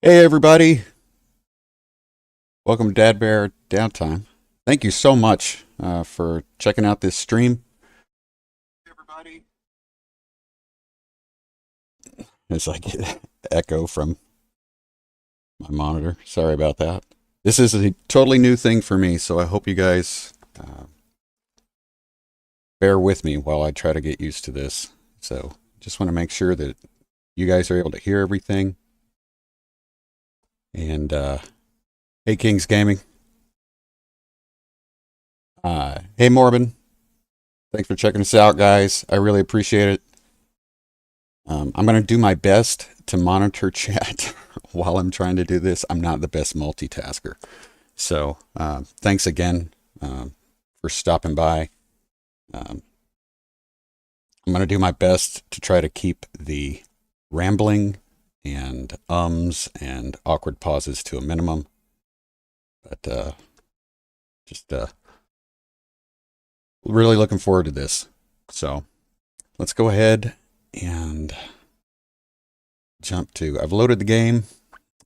Hey everybody, welcome to Downtime. Thank you so much for checking out this stream. Hey everybody. It's like echo from my monitor. Sorry about that. This is a totally new thing for me, so I hope you guys bear with me while I try to get used to this. So just want to make sure that you guys are able to hear everything. And hey Kings Gaming. Hey Morbin. Thanks for checking us out, guys. I really appreciate it. I'm going to do my best to monitor chat while I'm trying to do this. I'm not the best multitasker. So thanks again for stopping by. I'm going to do my best to try to keep the rambling and ums and awkward pauses to a minimum. But just really looking forward to this. So let's go ahead and jump to, I've loaded the game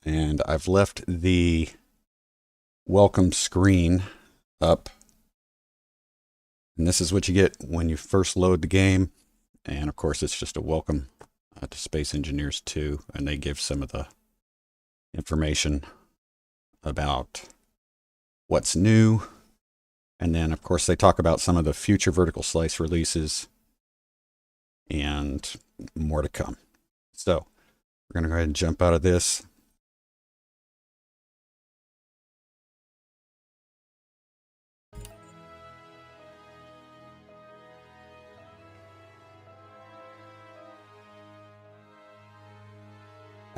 and I've left the welcome screen up. And this is what you get when you first load the game. And of course, it's just a welcome to Space Engineers 2. And they give some of the information about what's new. And then, of course, they talk about some of the future vertical slice releases and more to come. So we're going to go ahead and jump out of this.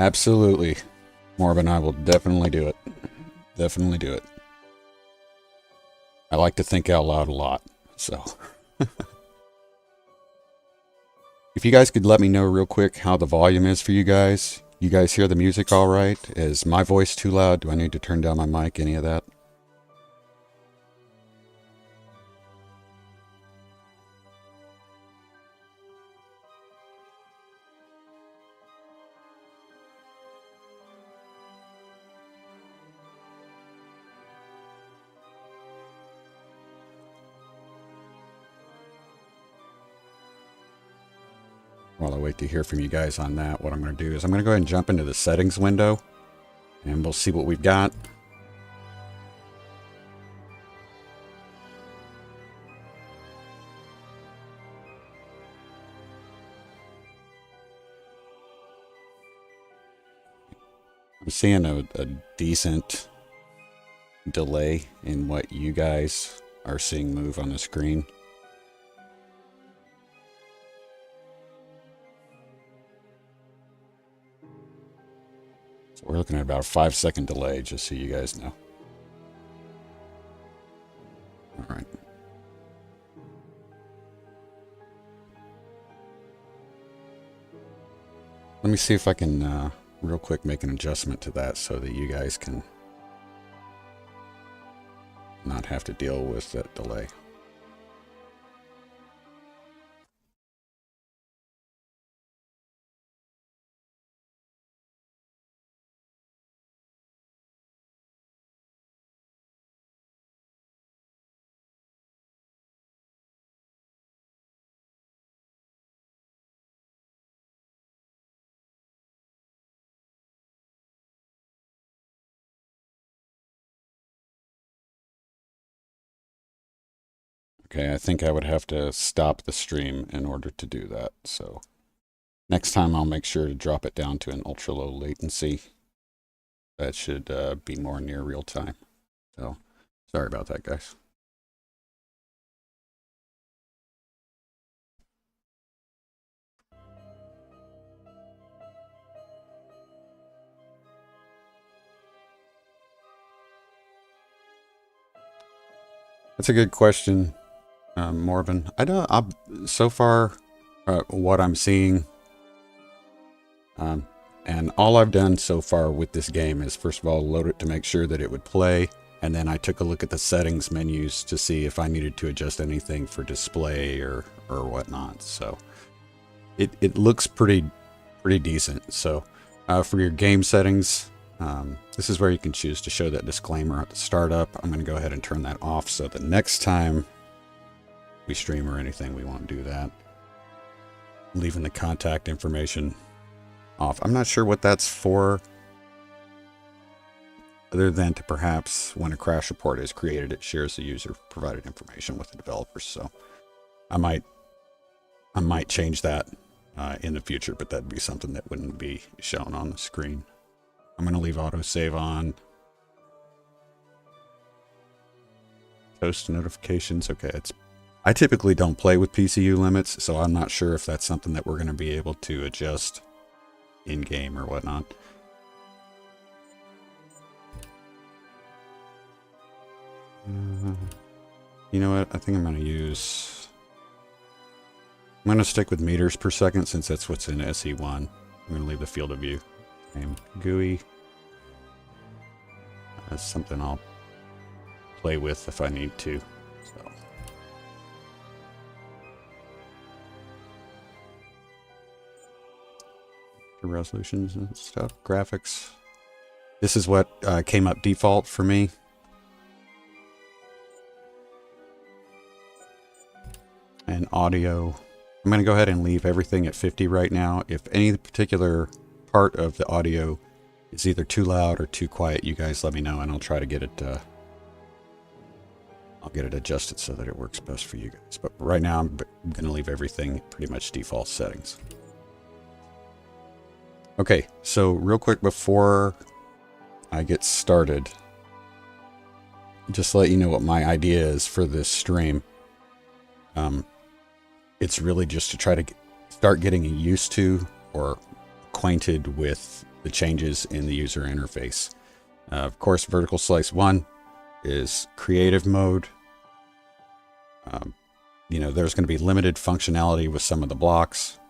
Absolutely. Morb and I will definitely do it. Definitely do it. I like to think out loud a lot, so. If you guys could let me know real quick how the volume is for you guys. You guys hear the music all right? Is my voice too loud? Do I need to turn down my mic? Any of that? While I wait to hear from you guys on that, what I'm going to do is I'm going to go ahead and jump into the settings window and we'll see what we've got. I'm seeing a decent delay in what you guys are seeing move on the screen. So we're looking at about a 5-second delay, just so you guys know. All right. Let me see if I can real quick make an adjustment to that so that you guys can not have to deal with that delay. Okay, I think I would have to stop the stream in order to do that. So next time I'll make sure to drop it down to an ultra low latency. That should be more near real time. So sorry about that, guys. That's a good question, Morbin. So far, what I'm seeing, and all I've done so far with this game is, first of all, load it to make sure that it would play, and then I took a look at the settings menus to see if I needed to adjust anything for display or whatnot. So it looks pretty decent. So for your game settings, This is where you can choose to show that disclaimer at the startup. I'm going to go ahead and turn that off so the next time we stream or anything, we won't do that. Leaving the contact information off. I'm not sure what that's for, other than to perhaps when a crash report is created, it shares the user provided information with the developers. So I might change that in the future, but that'd be something that wouldn't be shown on the screen. I'm going to leave autosave on. Toast notifications. Okay, I typically don't play with PCU limits, so I'm not sure if that's something that we're going to be able to adjust in-game or whatnot. You know what? I think I'm going to stick with meters per second since that's what's in SE1. I'm going to leave the field of view. Name GUI. That's something I'll play with if I need to. So. The resolutions and stuff. Graphics. This is what came up default for me. And audio. I'm going to go ahead and leave everything at 50 right now. If any particular part of the audio is either too loud or too quiet, you guys let me know and I'll try to get it I'll get it adjusted so that it works best for you guys. But right now I'm going to leave everything pretty much default settings. Okay, so real quick before I get started, just to let you know what my idea is for this stream. It's really just to try to start getting used to or acquainted with the changes in the user interface. Of course, vertical slice 1 is creative mode. You know, there's going to be limited functionality with some of the blocks.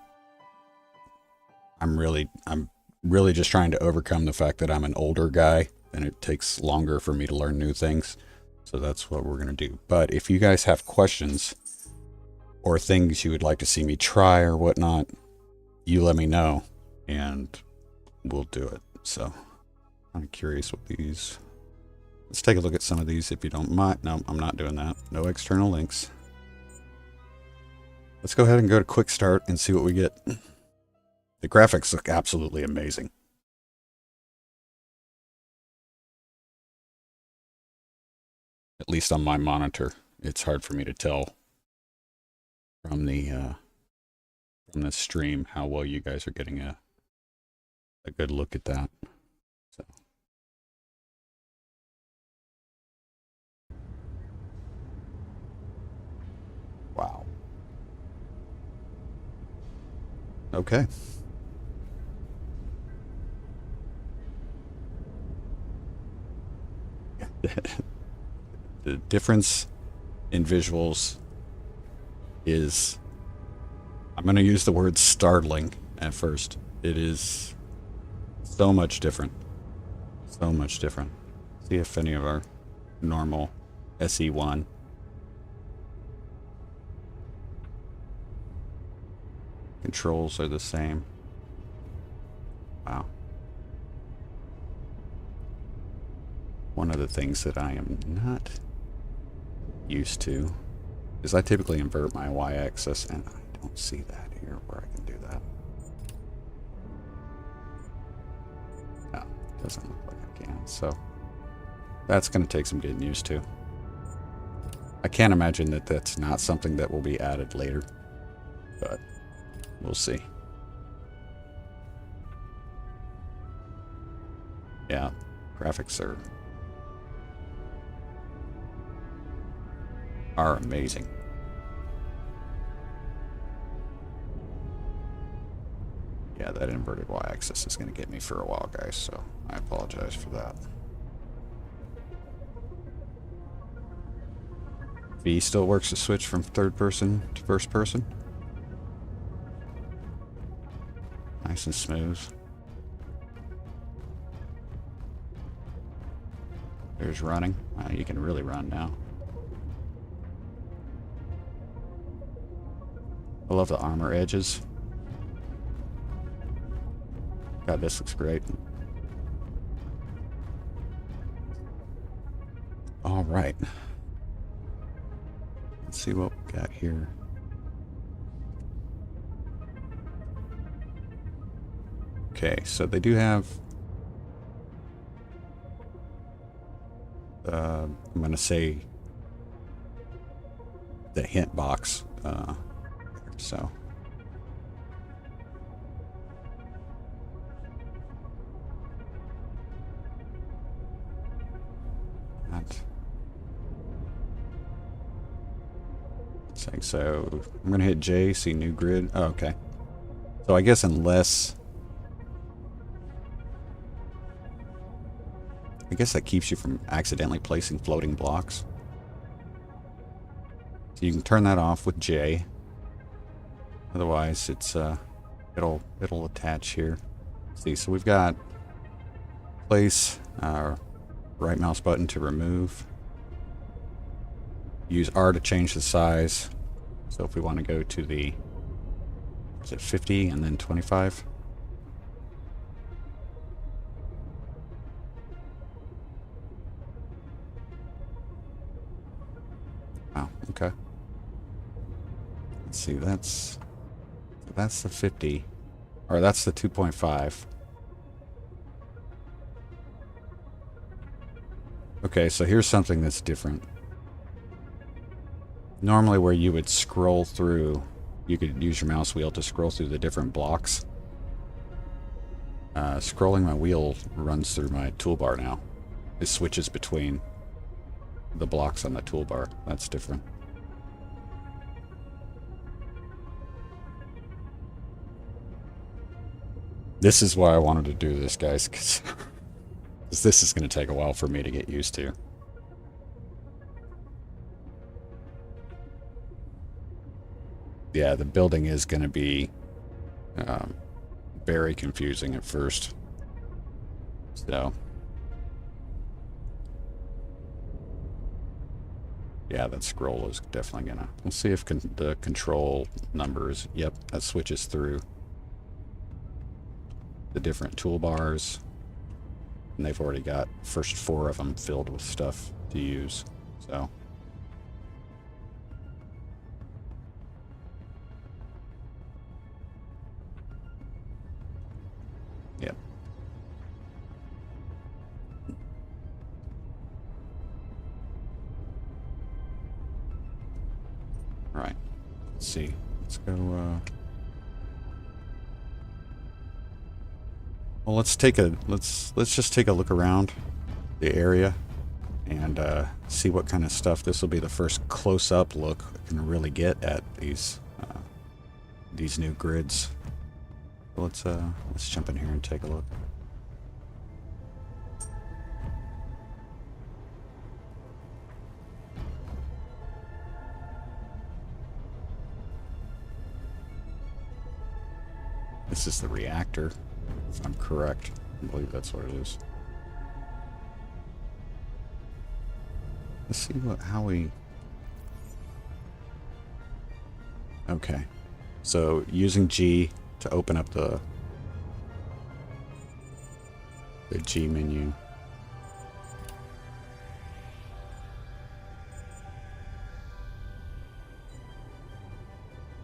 I'm really just trying to overcome the fact that I'm an older guy and it takes longer for me to learn new things. So that's what we're going to do. But if you guys have questions or things you would like to see me try or whatnot, you let me know and we'll do it. So I'm curious what these, let's take a look at some of these if you don't mind. No, I'm not doing that. No external links. Let's go ahead and go to quick start and see what we get. The graphics look absolutely amazing. At least on my monitor. It's hard for me to tell from the stream how well you guys are getting a good look at that. So. Wow. Okay. The difference in visuals is, I'm going to use the word startling at first. It is so much different. So much different. See if any of our normal SE1 controls are the same. Wow. One of the things that I am not used to is I typically invert my y-axis, and I don't see that here where I can do that. No, it doesn't look like I can. So that's going to take some getting used to. I can't imagine that that's not something that will be added later, but we'll see. Yeah, graphics are amazing. Yeah, that inverted y-axis is going to get me for a while, guys, so I apologize for that. V still works to switch from third person to first person. Nice and smooth. There's running. You can really run now. I love the armor edges. God, this looks great. All right. Let's see what we got here. Okay, so they do have... I'm going to say the hint box. So... So I'm going to hit J, see new grid. Oh, okay. So I guess unless... I guess that keeps you from accidentally placing floating blocks. So you can turn that off with J. Otherwise, it's it'll attach here. See, so we've got place, right mouse button to remove. Use R to change the size. So if we want to go to the, is it 50 and then 25? Wow, okay. Let's see, that's the 50, or that's the 2.5. Okay, so here's something that's different. Normally where you would scroll through, you could use your mouse wheel to scroll through the different blocks. Scrolling my wheel runs through my toolbar now. It switches between the blocks on the toolbar. That's different. This is why I wanted to do this, guys, because this is going to take a while for me to get used to. Yeah, the building is going to be very confusing at first. So, yeah, that scroll is definitely going to... We'll see if the control numbers... Yep, that switches through the different toolbars. And they've already got first 4 of them filled with stuff to use. So... Yep. All right. Let's see. Let's go. Well, let's just take a look around the area and see what kind of stuff. This will be the first close-up look I can really get at these new grids. Let's jump in here and take a look. This is the reactor, if I'm correct. I believe that's what it is. Let's see how we... Okay. So using G to open up the G menu.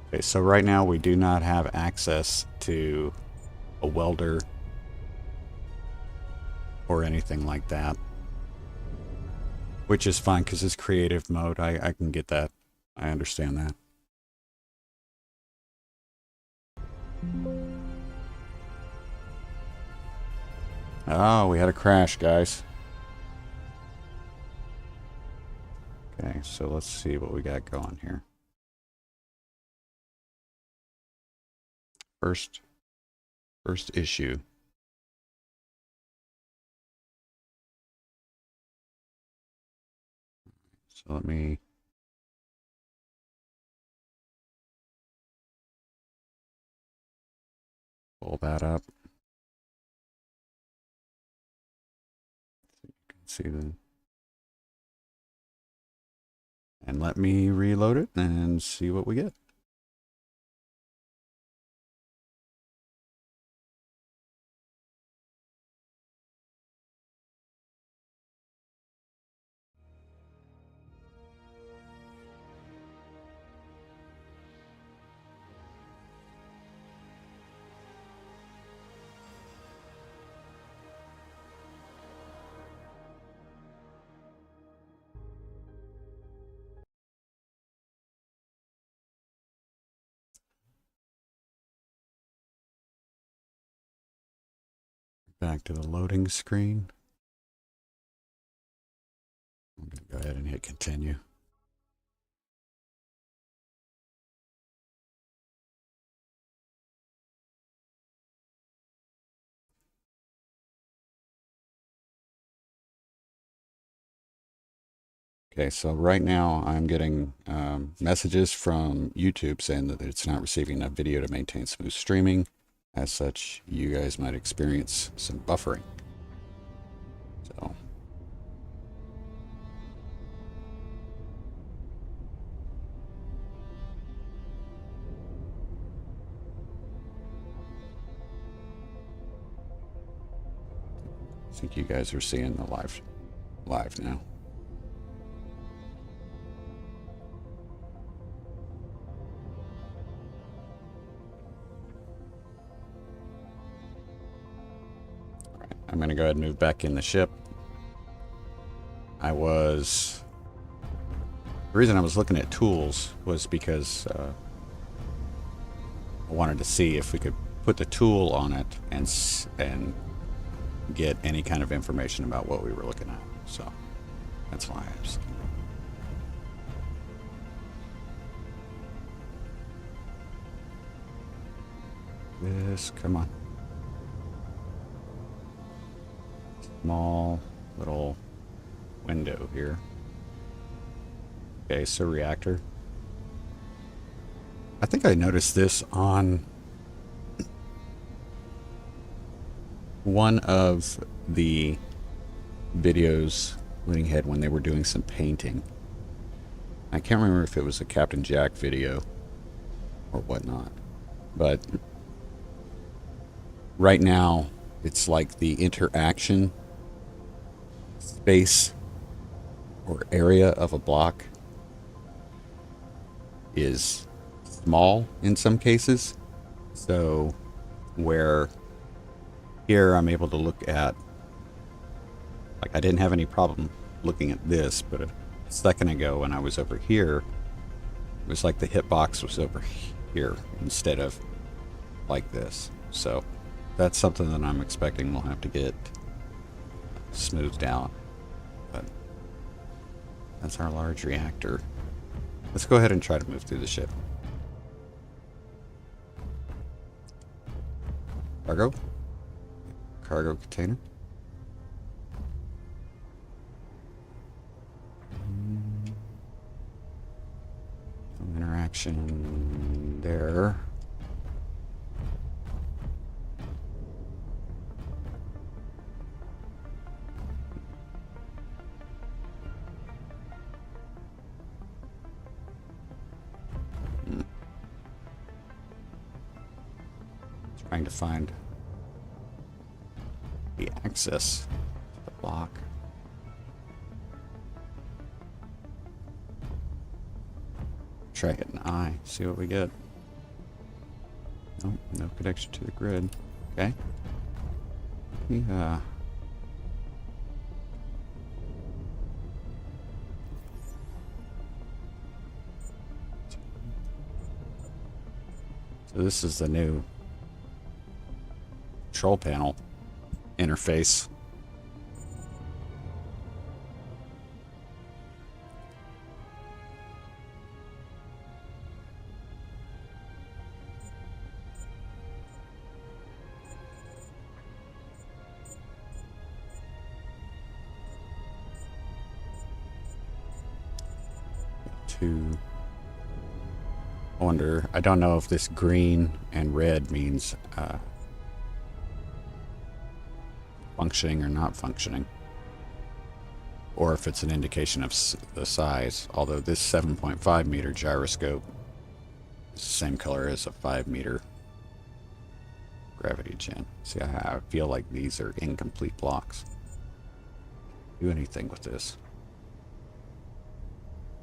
Okay, so right now we do not have access to a welder or anything like that. Which is fine because it's creative mode. I can get that. I understand that. Oh, we had a crash, guys. Okay, so let's see what we got going here. First issue. So let me... pull that up. You can see the... And let me reload it and see what we get. back to the loading screen. I'm going to go ahead and hit continue. Okay, so right now I'm getting messages from YouTube saying that it's not receiving enough video to maintain smooth streaming. As such, you guys might experience some buffering. So, I think you guys are seeing the live now. I'm going to go ahead and move back in the ship. The reason I was looking at tools was because I wanted to see if we could put the tool on it and get any kind of information about what we were looking at. So that's why I was... come on. Small little window here. Okay, so reactor. I think I noticed this on one of the videos leading ahead when they were doing some painting. I can't remember if it was a Captain Jack video or whatnot, but right now it's like the interaction space or area of a block is small in some cases. So where here I'm able to look at, like I didn't have any problem looking at this, but a second ago when I was over here, it was like the hitbox was over here instead of like this. So that's something that I'm expecting we'll have to get smoothed out. But that's our large reactor. Let's go ahead and try to move through the ship. Cargo container. Some interaction there. Trying to find the access to the block. Try hitting I, see what we get. Nope, no connection to the grid. Okay. Yeah. So this is the new control panel interface. I wonder, I don't know if this green and red means functioning or not functioning, or if it's an indication of the size, although this 7.5 meter gyroscope is the same color as a 5 meter gravity gen. See, I feel like these are incomplete blocks. Do anything with this.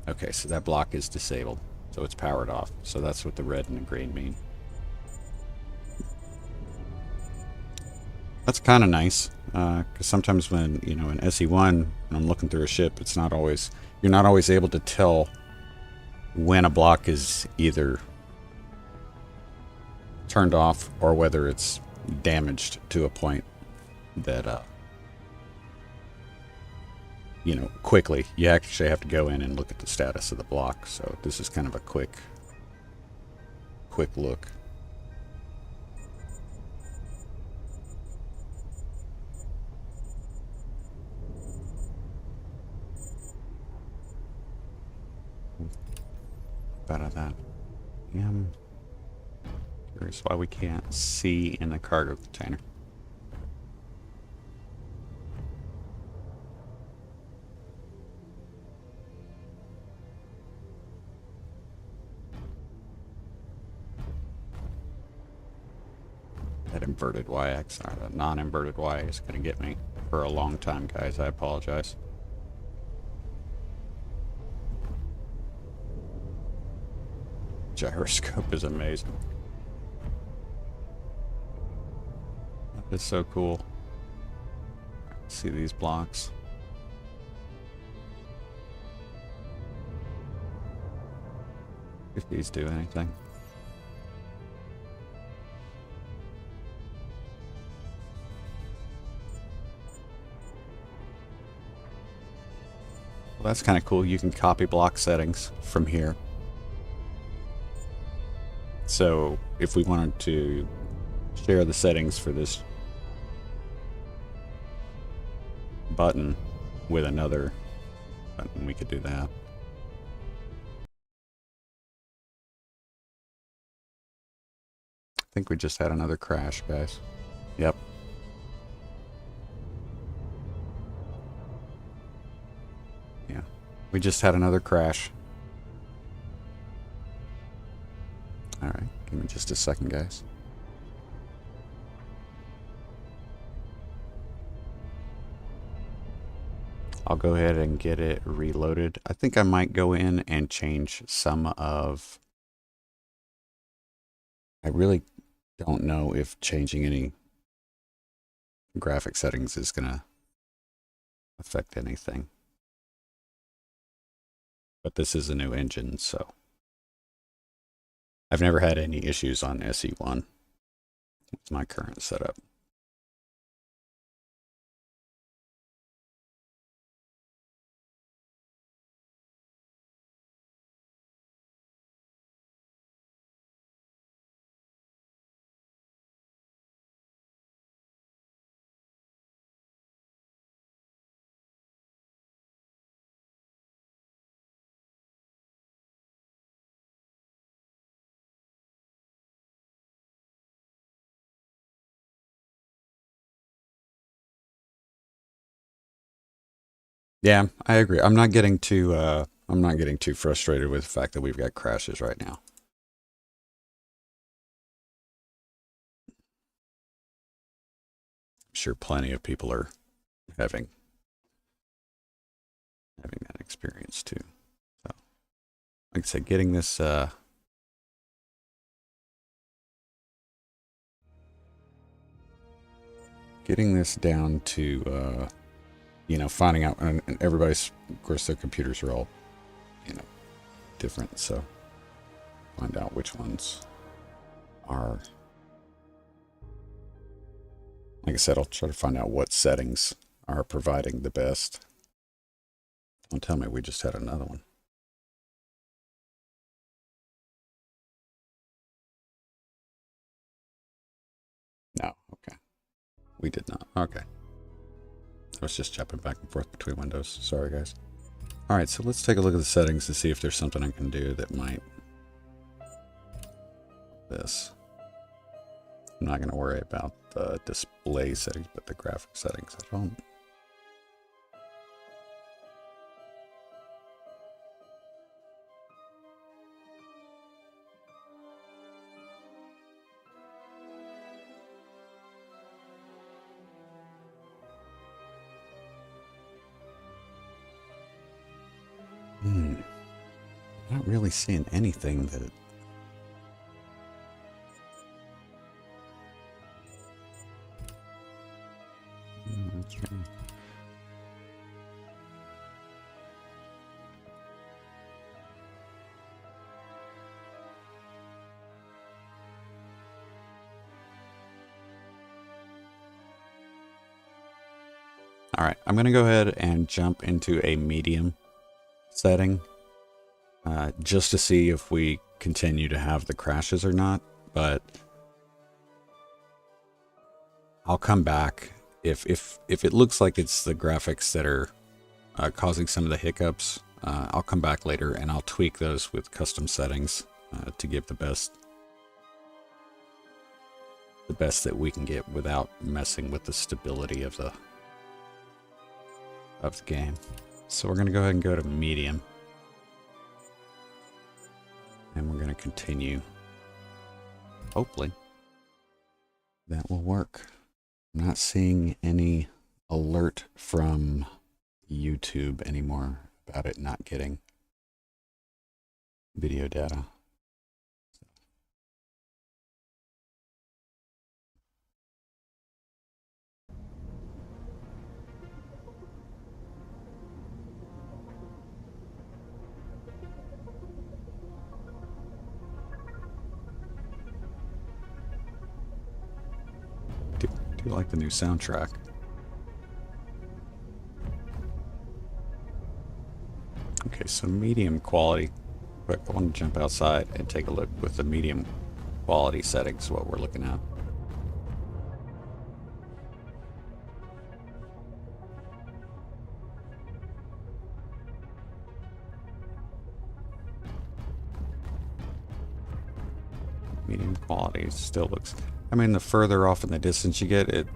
Okay, so that block is disabled, so it's powered off. So that's what the red and the green mean. That's kind of nice, because sometimes when, you know, in SE1, when I'm looking through a ship, it's not always, you're not always able to tell when a block is either turned off or whether it's damaged to a point that, you know, quickly. You actually have to go in and look at the status of the block. So this is kind of a quick look. Out of that. I'm curious why we can't see in the cargo container. That inverted y-axis, or the non-inverted y, is going to get me for a long time, guys. I apologize. Gyroscope is amazing. That is so cool. See these blocks? If these do anything. Well, that's kind of cool. You can copy block settings from here. So if we wanted to share the settings for this button with another button, we could do that. I think we just had another crash, guys. Yep. Yeah. We just had another crash. Alright, give me just a second, guys. I'll go ahead and get it reloaded. I think I might go in and change some of... I really don't know if changing any graphic settings is going to affect anything. But this is a new engine, so... I've never had any issues on SE1 with my current setup. Yeah, I agree. I'm not getting too frustrated with the fact that we've got crashes right now. I'm sure plenty of people are having that experience too. So, like I said, getting this down to you know, finding out, and everybody's, of course, their computers are all, you know, different, so find out which ones are, like I said, I'll try to find out what settings are providing the best. Don't tell me we just had another one. No, okay. We did not. Okay. I was just jumping back and forth between windows. Sorry, guys. All right, so let's take a look at the settings to see if there's something I can do that might... this. I'm not going to worry about the display settings, but the graphic settings. I don't... Not really seeing anything that... Okay. All right, I'm going to go ahead and jump into a medium setting just to see if we continue to have the crashes or not. But I'll come back if it looks like it's the graphics that are causing some of the hiccups. I'll come back later and I'll tweak those with custom settings to give the best that we can get without messing with the stability of the game. So we're going to go ahead and go to medium, and we're going to continue. Hopefully that will work. I'm not seeing any alert from YouTube anymore about it not getting video data. I do like the new soundtrack. Okay, so medium quality. But I want to jump outside and take a look with the medium quality settings, what we're looking at. Medium quality still looks, I mean, the further off in the distance you get, it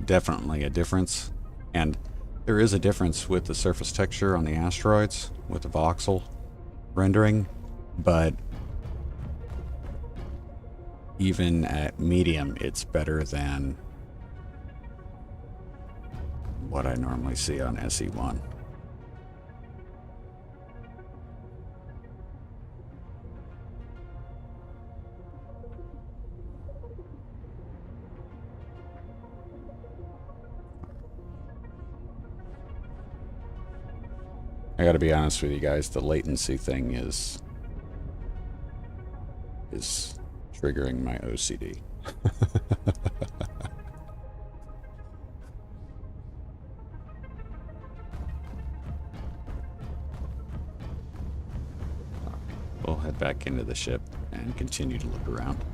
definitely a difference. And there is a difference with the surface texture on the asteroids with the voxel rendering, but even at medium, it's better than what I normally see on SE1. I gotta be honest with you guys, the latency thing is triggering my OCD. We'll head back into the ship and continue to look around.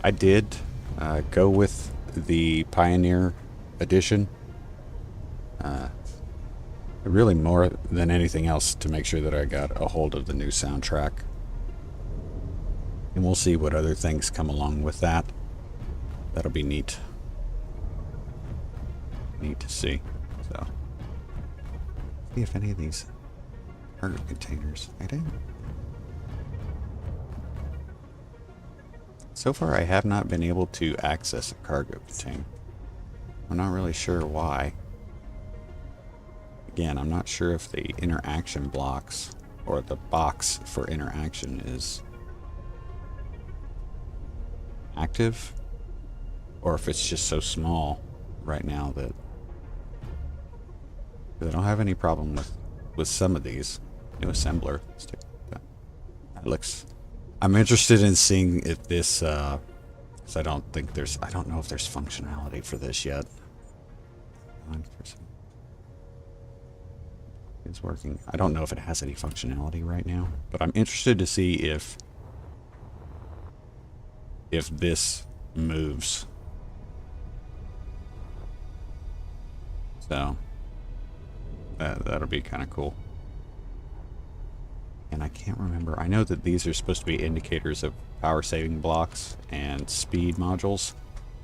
I did go with the Pioneer Edition. Really more than anything else to make sure that I got a hold of the new soundtrack. And we'll see what other things come along with that. That'll be neat. Neat to see. So, see if any of these cargo containers. I didn't. So far, I have not been able to access a cargo container. I'm not really sure why. Again, I'm not sure if the interaction blocks or the box for interaction is active, or if it's just so small right now that I don't have any problem with some of these. New assembler. Let's take that. That looks. I'm interested in seeing if this. Because I don't know if there's functionality for this yet. 9%. It's working. I don't know if it has any functionality right now, but I'm interested to see if this moves. So that'll be kind of cool. And I can't remember. I know that these are supposed to be indicators of power saving blocks and speed modules,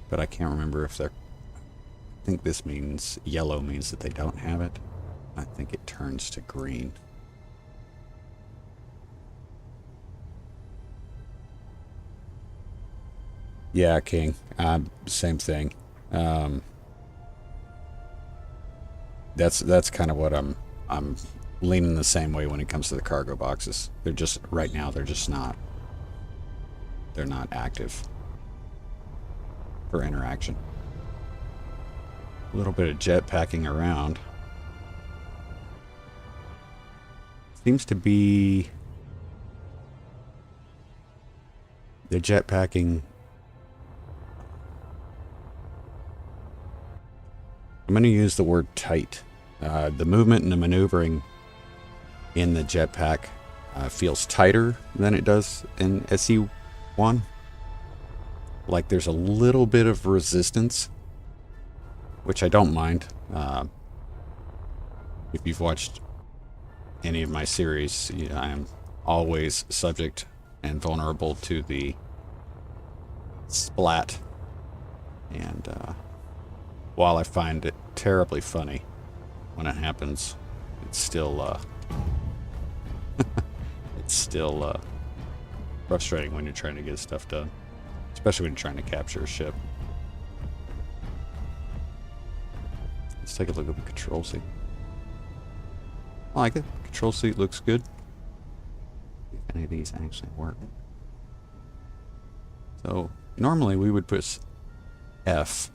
but I can't remember if they're. I think this means yellow means that they don't have it. I think it turns to green. Yeah, King. Same thing. That's kind of what I'm leaning the same way when it comes to the cargo boxes. They're just right now they're not active for interaction. A little bit of jet packing around. Seems to be the jetpacking I'm going to use the word tight. The movement and the maneuvering in the jetpack feels tighter than it does in SE1. Like there's a little bit of resistance, which I don't mind. If you've watched any of my series, I am always subject and vulnerable to the splat. And while I find it terribly funny when it happens, it's still it's still frustrating when you're trying to get stuff done, especially when you're trying to capture a ship. Let's take a look at the control seat. I like it. Control seat looks good. If any of these actually work. So normally we would put F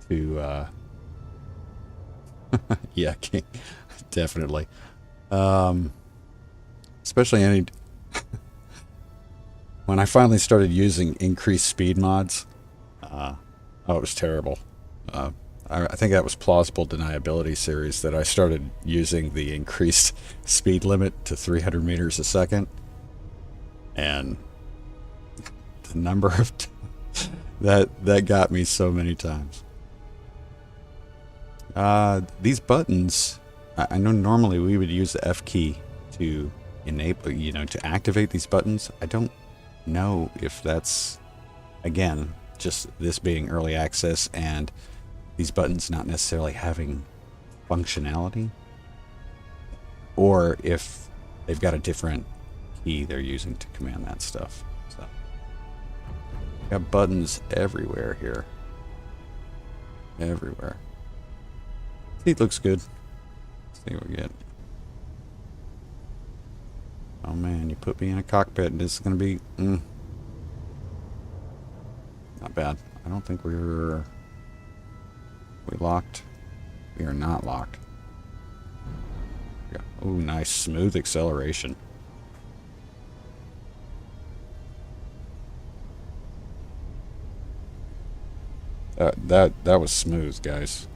to yeah, King. Definitely. Especially any when I finally started using increased speed mods. Oh, it was terrible. I think that was Plausible Deniability series that I started using the increased speed limit to 300 meters a second. And the number of that got me so many times. These buttons, I know normally we would use the F key to enable, to activate these buttons. I don't know if that's, again, just this being early access and these buttons not necessarily having functionality, or if they've got a different key they're using to command that stuff. So, got buttons everywhere here. Everywhere. Seat looks good. Let's see what we get. Oh man, you put me in a cockpit and this is going to be... not bad. I don't think we locked? We are not locked. Yeah. Oh, nice. Smooth acceleration. That was smooth, guys.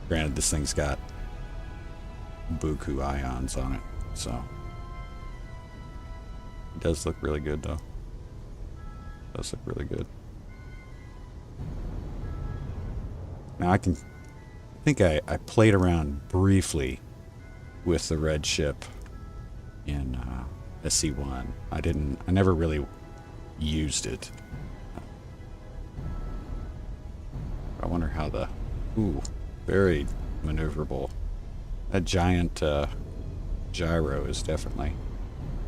Granted, this thing's got buku ions on it, so it does look really good, though. It does look really good. Now I think I played around briefly with the red ship in SC1. I never really used it. I wonder how very maneuverable. That giant gyro is definitely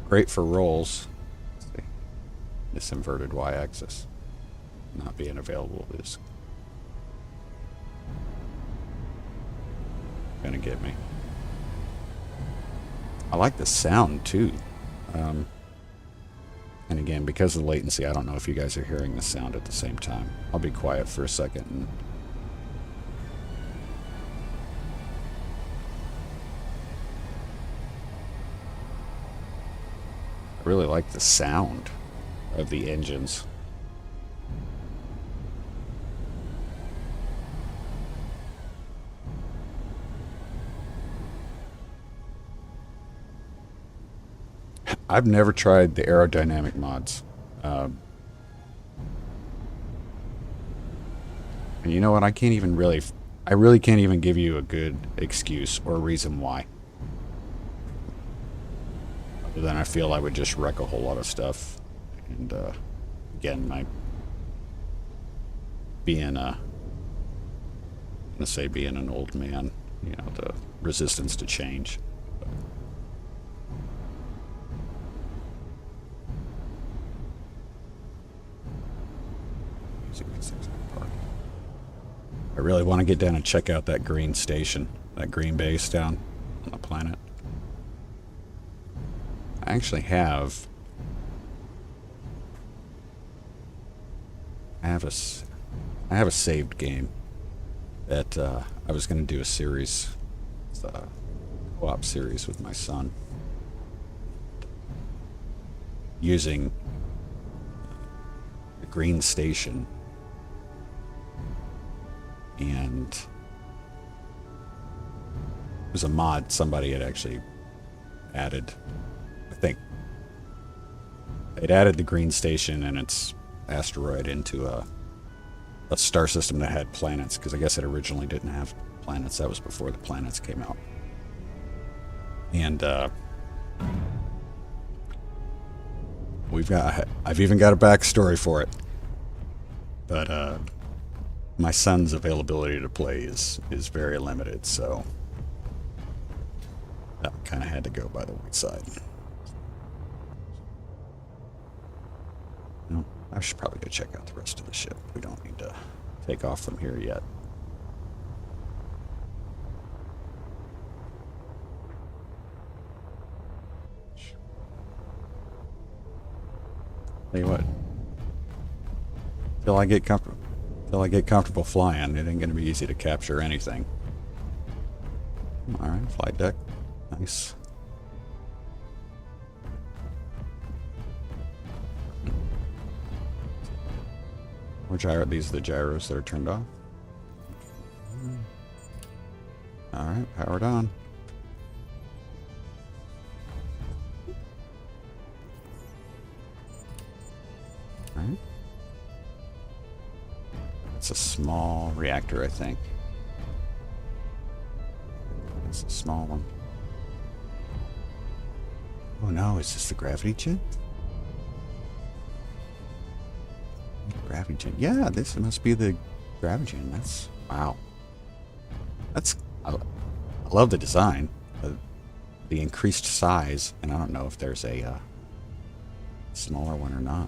great for rolls. Let's see. This inverted y-axis not being available is gonna get me. I like the sound too. And again, because of the latency, I don't know if you guys are hearing the sound at the same time. I'll be quiet for a second. And I really like the sound of the engines. I've never tried the aerodynamic mods. And you know what? I really can't even give you a good excuse or reason why. Other than I feel I would just wreck a whole lot of stuff. And again, being an old man, the resistance to change. I really want to get down and check out that green station, that green base down on the planet. I actually have... I have a saved game that I was going to do a series, co-op series with my son, using the green station and it was a mod somebody had actually added. I think they'd added the green station and its asteroid into a star system that had planets, because I guess it originally didn't have planets. That was before the planets came out. And I've even got a backstory for it, but my son's availability to play is very limited, so that kind of had to go by the wayside. No, I should probably go check out the rest of the ship. We don't need to take off from here yet. Tell you what, till I get comfortable flying, it ain't gonna be easy to capture anything. All right, flight deck, nice. Or gyro? These are the gyros that are turned off. All right, powered on. Right. It's a small reactor, I think. It's a small one. Oh no, is this the gravity jet? Gravity jet. Yeah, this must be the gravity jet. That's, wow. I love the design. The increased size, and I don't know if there's a smaller one or not.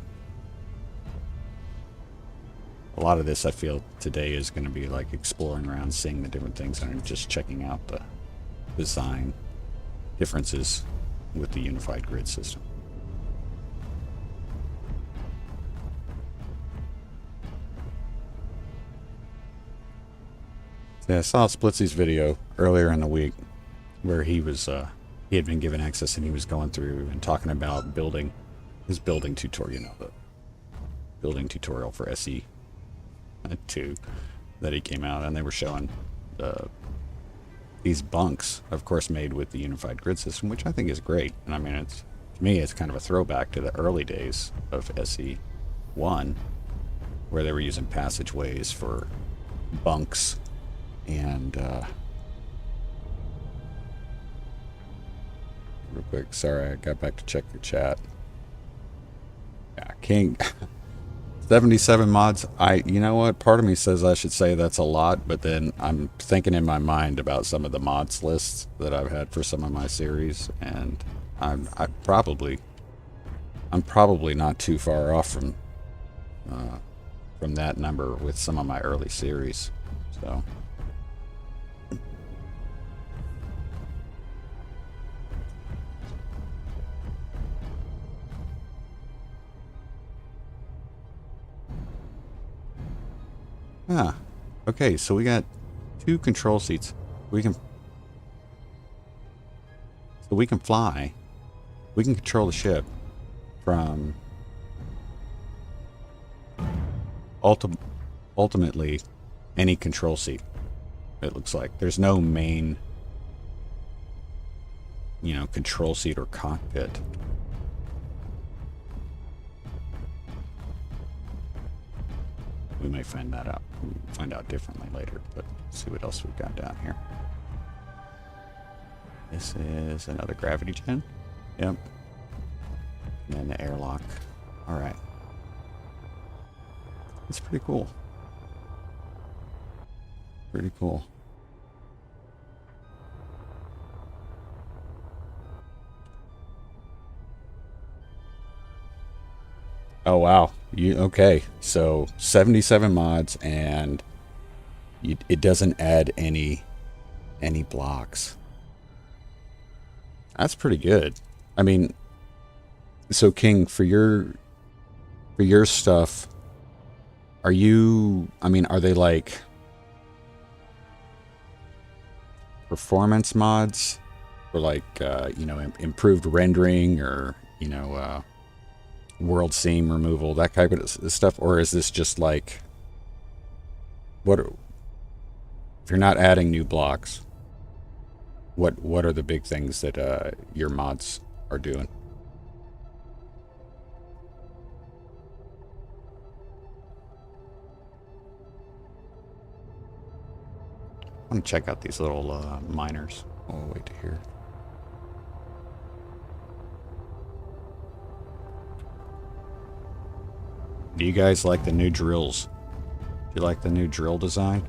A lot of this, I feel, today is going to be like exploring around, seeing the different things, and just checking out the design differences with the unified grid system. Yeah, I saw Splitsy's video earlier in the week where he had been given access, and he was going through and talking about his building tutorial, the building tutorial for SE 2 that he came out, and they were showing these bunks, of course, made with the unified grid system, which I think is great. And I mean, to me, it's kind of a throwback to the early days of SE 1, where they were using passageways for bunks. And real quick, sorry, I got back to check your chat. Yeah, King. 77 mods. You know what? Part of me says I should say that's a lot, but then I'm thinking in my mind about some of the mods lists that I've had for some of my series, and I'm probably not too far off from that number with some of my early series. So. Ah, okay, so we got 2 control seats. We can fly. We can control the ship from ultimately any control seat. It looks like there's no main, control seat or cockpit. We may find that out. Find out differently later, but let's see what else we've got down here. This is another gravity gen. Yep. And then the airlock. All right. It's pretty cool. Pretty cool. Oh wow. Okay, so 77 mods, and it doesn't add any blocks. That's pretty good. I mean, so King, for your stuff, are they like performance mods, or like improved rendering, or world seam removal, that type of stuff, or is this just like what if you're not adding new blocks, what are the big things that your mods are doing? I want to check out these little miners. Oh, wait to hear. Do you guys like the new drills? Do you like the new drill design?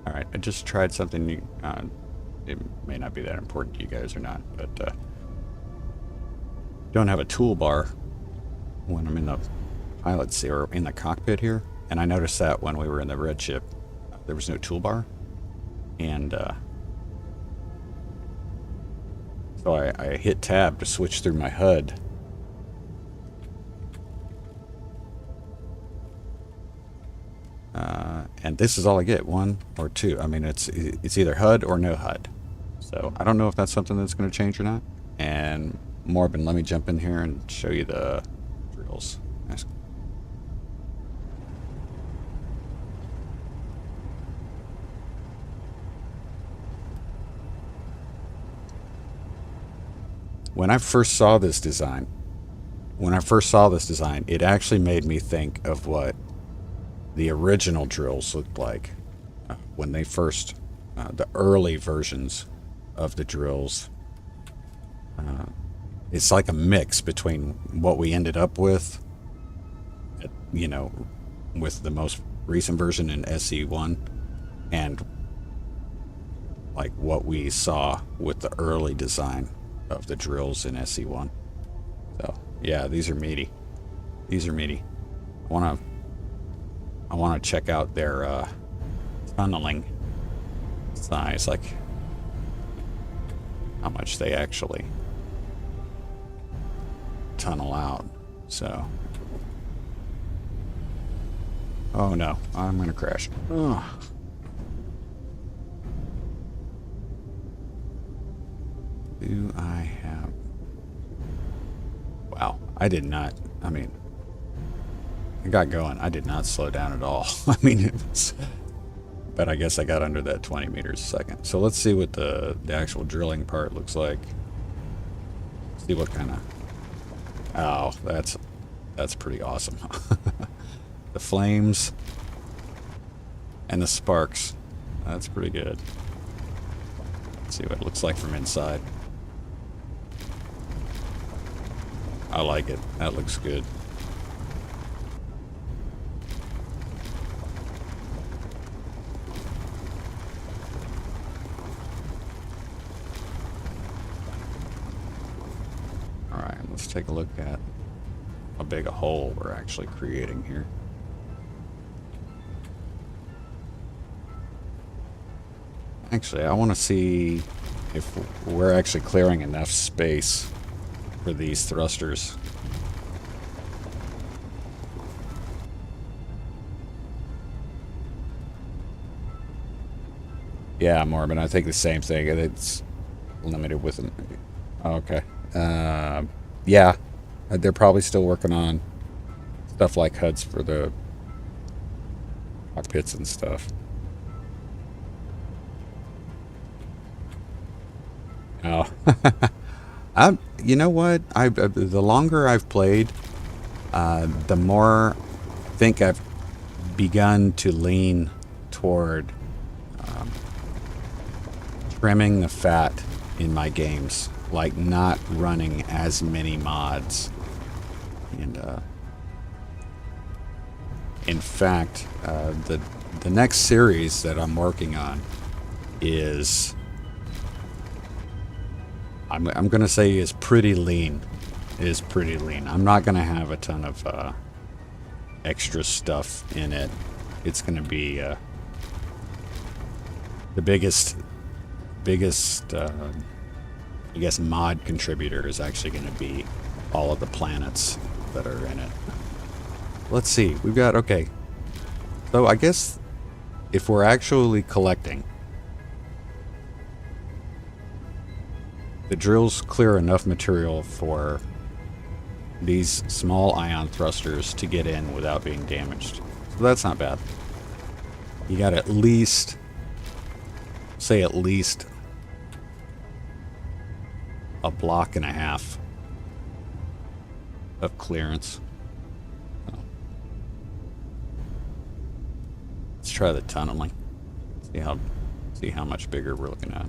All right, I just tried something new. It may not be that important to you guys or not, but don't have a toolbar when I'm in the pilot seat or in the cockpit here. And I noticed that when we were in the red ship, there was no toolbar. And so I hit tab to switch through my HUD. And this is all I get, 1 or 2. I mean, it's either HUD or no HUD. So I don't know if that's something that's going to change or not. And Morbin, let me jump in here and show you the drills. When I first saw this design, it actually made me think of what the original drills looked like when they first, the early versions of the drills. It's like a mix between what we ended up with, you know, with the most recent version in SE1 and like what we saw with the early design of the drills in SE1. So yeah, these are meaty. These are meaty. I want to check out their tunneling size, like how much they actually tunnel out. So, oh no, I'm gonna crash. Ugh. Do I have? Wow, I did not. I mean, I got going. I did not slow down at all. I mean, it was, but I guess I got under that 20 meters a second. So let's see what the actual drilling part looks like. See what kind of... Oh, that's pretty awesome. The flames and the sparks. That's pretty good. Let's see what it looks like from inside. I like it. That looks good. Let's take a look at how big a hole we're actually creating here. Actually, I want to see if we're actually clearing enough space for these thrusters. Yeah, Morbin, I think the same thing. It's limited with an... Okay. Yeah, they're probably still working on stuff like HUDs for the cockpits and stuff. Oh, you know what? The longer I've played, the more I think I've begun to lean toward trimming the fat in my games. Like not running as many mods. And in fact, the next series that I'm working on is, I'm gonna say, is pretty lean. It is pretty lean. I'm not gonna have a ton of extra stuff in it. it's going to be the biggest I guess mod contributor is actually going to be all of the planets that are in it. Let's see. We've got, okay. So I guess if we're actually collecting, the drills clear enough material for these small ion thrusters to get in without being damaged. So that's not bad. You got at least, say at least a block and a half of clearance. Oh. Let's try the tunneling. See how much bigger we're looking at.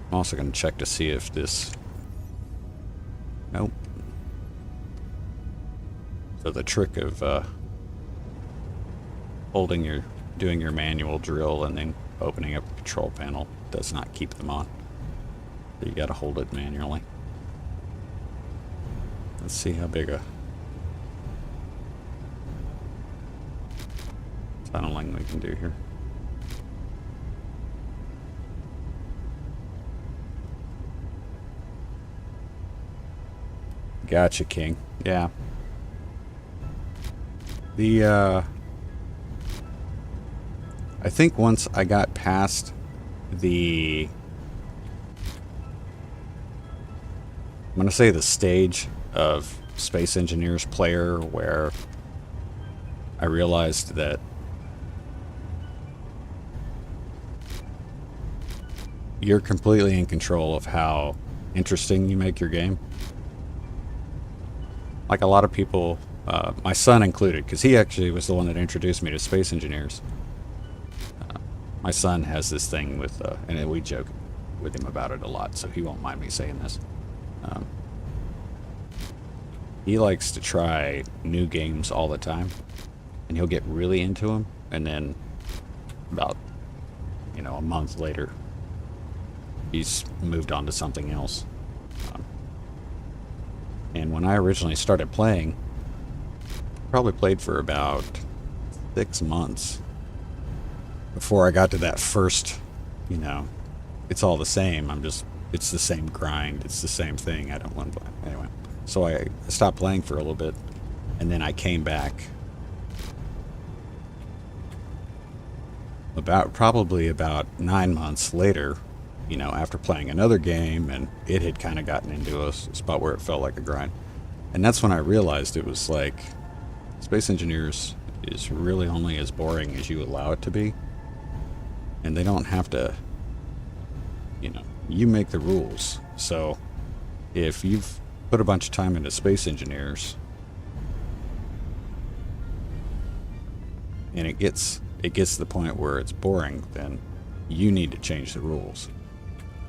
I'm also going to check to see if this... Nope. So the trick of doing your manual drill and then opening up a control panel does not keep them on. So you got to hold it manually. Let's see how big a tunneling we can do here. Gotcha, King. Yeah. I think once I got past I'm gonna say the stage of Space Engineers player where I realized that you're completely in control of how interesting you make your game. Like a lot of people, my son included, because he actually was the one that introduced me to Space Engineers. My son has this thing with, and we joke with him about it a lot, so he won't mind me saying this. He likes to try new games all the time, and he'll get really into them, and then about, a month later, he's moved on to something else. And when I originally started playing, probably played for about 6 months before I got to that first, it's all the same. It's the same grind. It's the same thing. I don't want to play. Anyway, so I stopped playing for a little bit, and then I came back probably about 9 months later, after playing another game, and it had kind of gotten into a spot where it felt like a grind. And that's when I realized it was like, Space Engineers is really only as boring as you allow it to be. And they don't have to, you make the rules. So if you've put a bunch of time into Space Engineers, and it gets to the point where it's boring, then you need to change the rules.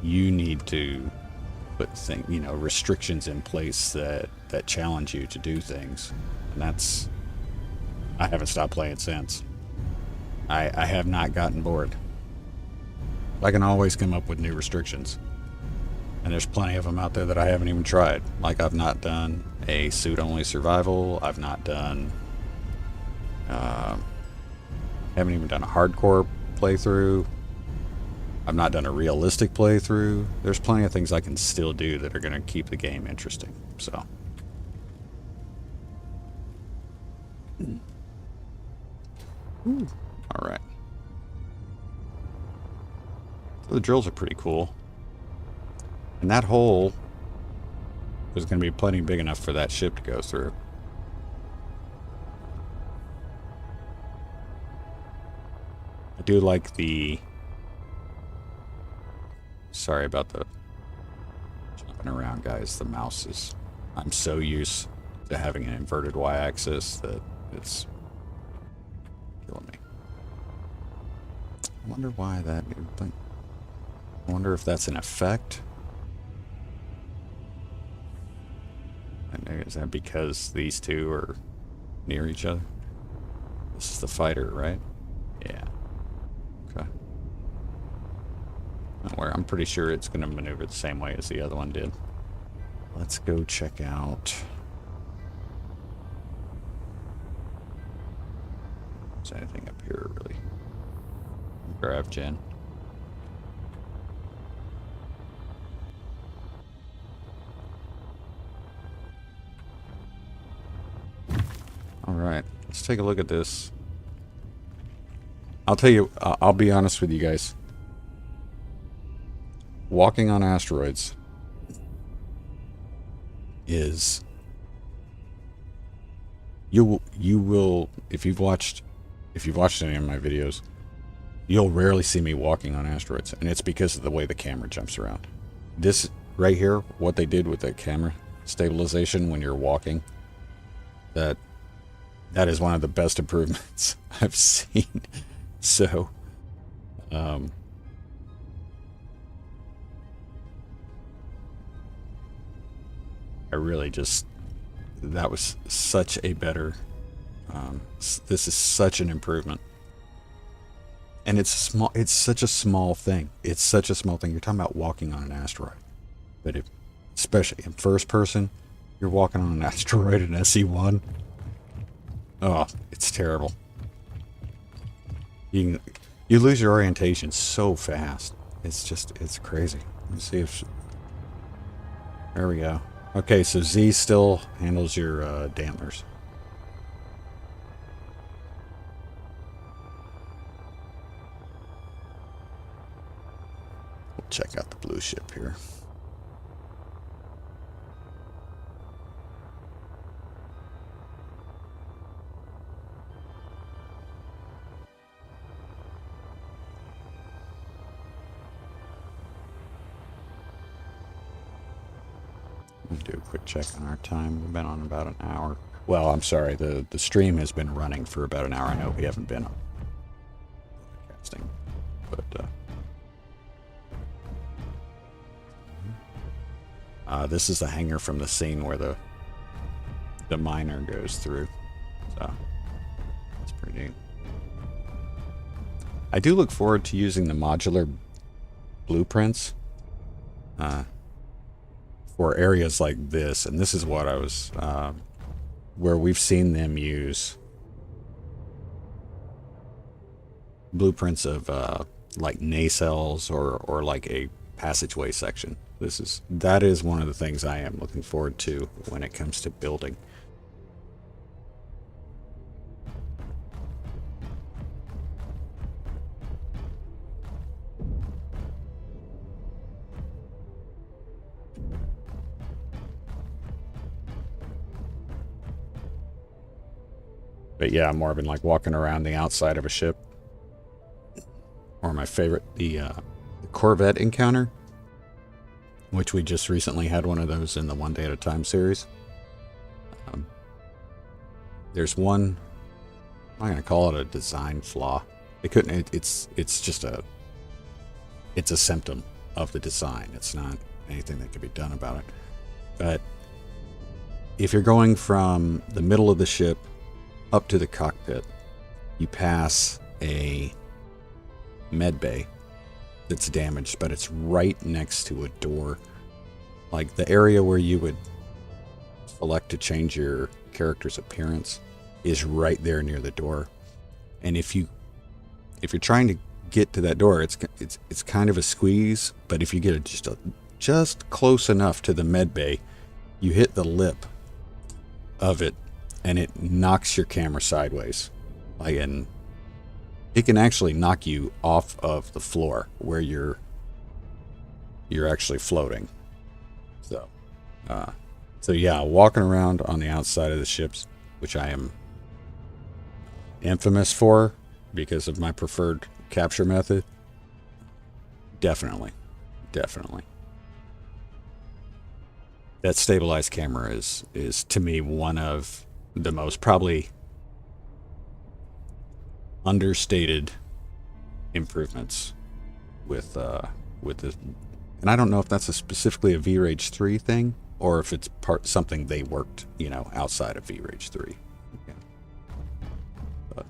You need to put restrictions in place that challenge you to do things. And I haven't stopped playing since. I have not gotten bored. I can always come up with new restrictions. And there's plenty of them out there that I haven't even tried. Like, I've not done a suit-only survival. I've not done... haven't even done a hardcore playthrough. I've not done a realistic playthrough. There's plenty of things I can still do that are going to keep the game interesting. So... Alright. So the drills are pretty cool. And that hole is going to be plenty big enough for that ship to go through. I do like the... Sorry about the jumping around, guys. The mouse is... I'm so used to having an inverted y-axis that it's killing me. I wonder why that... I wonder if that's an effect. And is that because these two are near each other? This is the fighter, right? Yeah. Okay. Don't worry, I'm pretty sure it's going to maneuver the same way as the other one did. Let's go check out... Is there anything up here really? Grab Jen. All right, let's take a look at this. I'll tell you, I'll be honest with you guys. Walking on asteroids is you will if you've watched any of my videos, you'll rarely see me walking on asteroids, and it's because of the way the camera jumps around. This right here, what they did with the camera stabilization when you're walking, that is one of the best improvements I've seen. So I really just, that was such a better, this is such an improvement. And it's such a small thing. It's such a small thing. You're talking about walking on an asteroid. But especially in first person, you're walking on an asteroid in SE1. Oh, it's terrible. You lose your orientation so fast. It's crazy. Let me see if, there we go. Okay, so Z still handles your dampeners. We'll check out the blue ship here. We'll do a quick check on our time. We've been on about an hour. Well, I'm sorry, the stream has been running for about an hour. I know we haven't been on casting, but this is the hangar from the scene where the miner goes through. So it's pretty neat. I do look forward to using the modular blueprints for areas like this, and this is what I was where we've seen them use blueprints of like nacelles or like a passageway section. That is one of the things I am looking forward to when it comes to building. But yeah, more been like walking around the outside of a ship. Or my favorite, the Corvette encounter, which we just recently had one of those in the One Day at a Time series. There's one, I'm not going to call it a design flaw. It's just it's a symptom of the design. It's not anything that can be done about it. But if you're going from the middle of the ship up to the cockpit, you pass a med bay that's damaged, but it's right next to a door. Like the area where you would select to change your character's appearance is right there near the door. And if you're trying to get to that door, it's kind of a squeeze, but if you get just close enough to the med bay, you hit the lip of it and it knocks your camera sideways. Like, and it can actually knock you off of the floor where you're actually floating. So yeah, walking around on the outside of the ships, which I am infamous for because of my preferred capture method, definitely. That stabilized camera is to me one of the most probably understated improvements with this. And I don't know if that's specifically a V-Rage 3 thing or if it's something they worked, outside of V-Rage 3. Yeah. But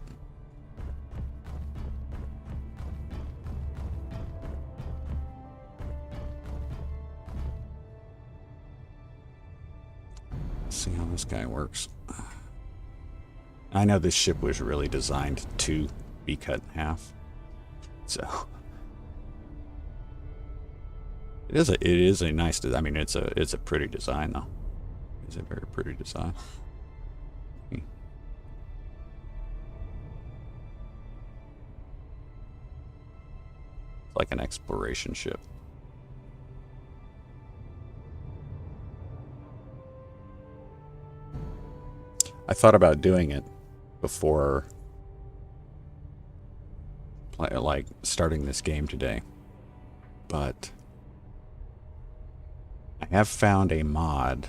let's see how this guy works. I know this ship was really designed to be cut in half, so it is a nice. I mean, it's a pretty design though. It's a very pretty design. It's like an exploration ship. I thought about doing it before, like, starting this game today, but I have found a mod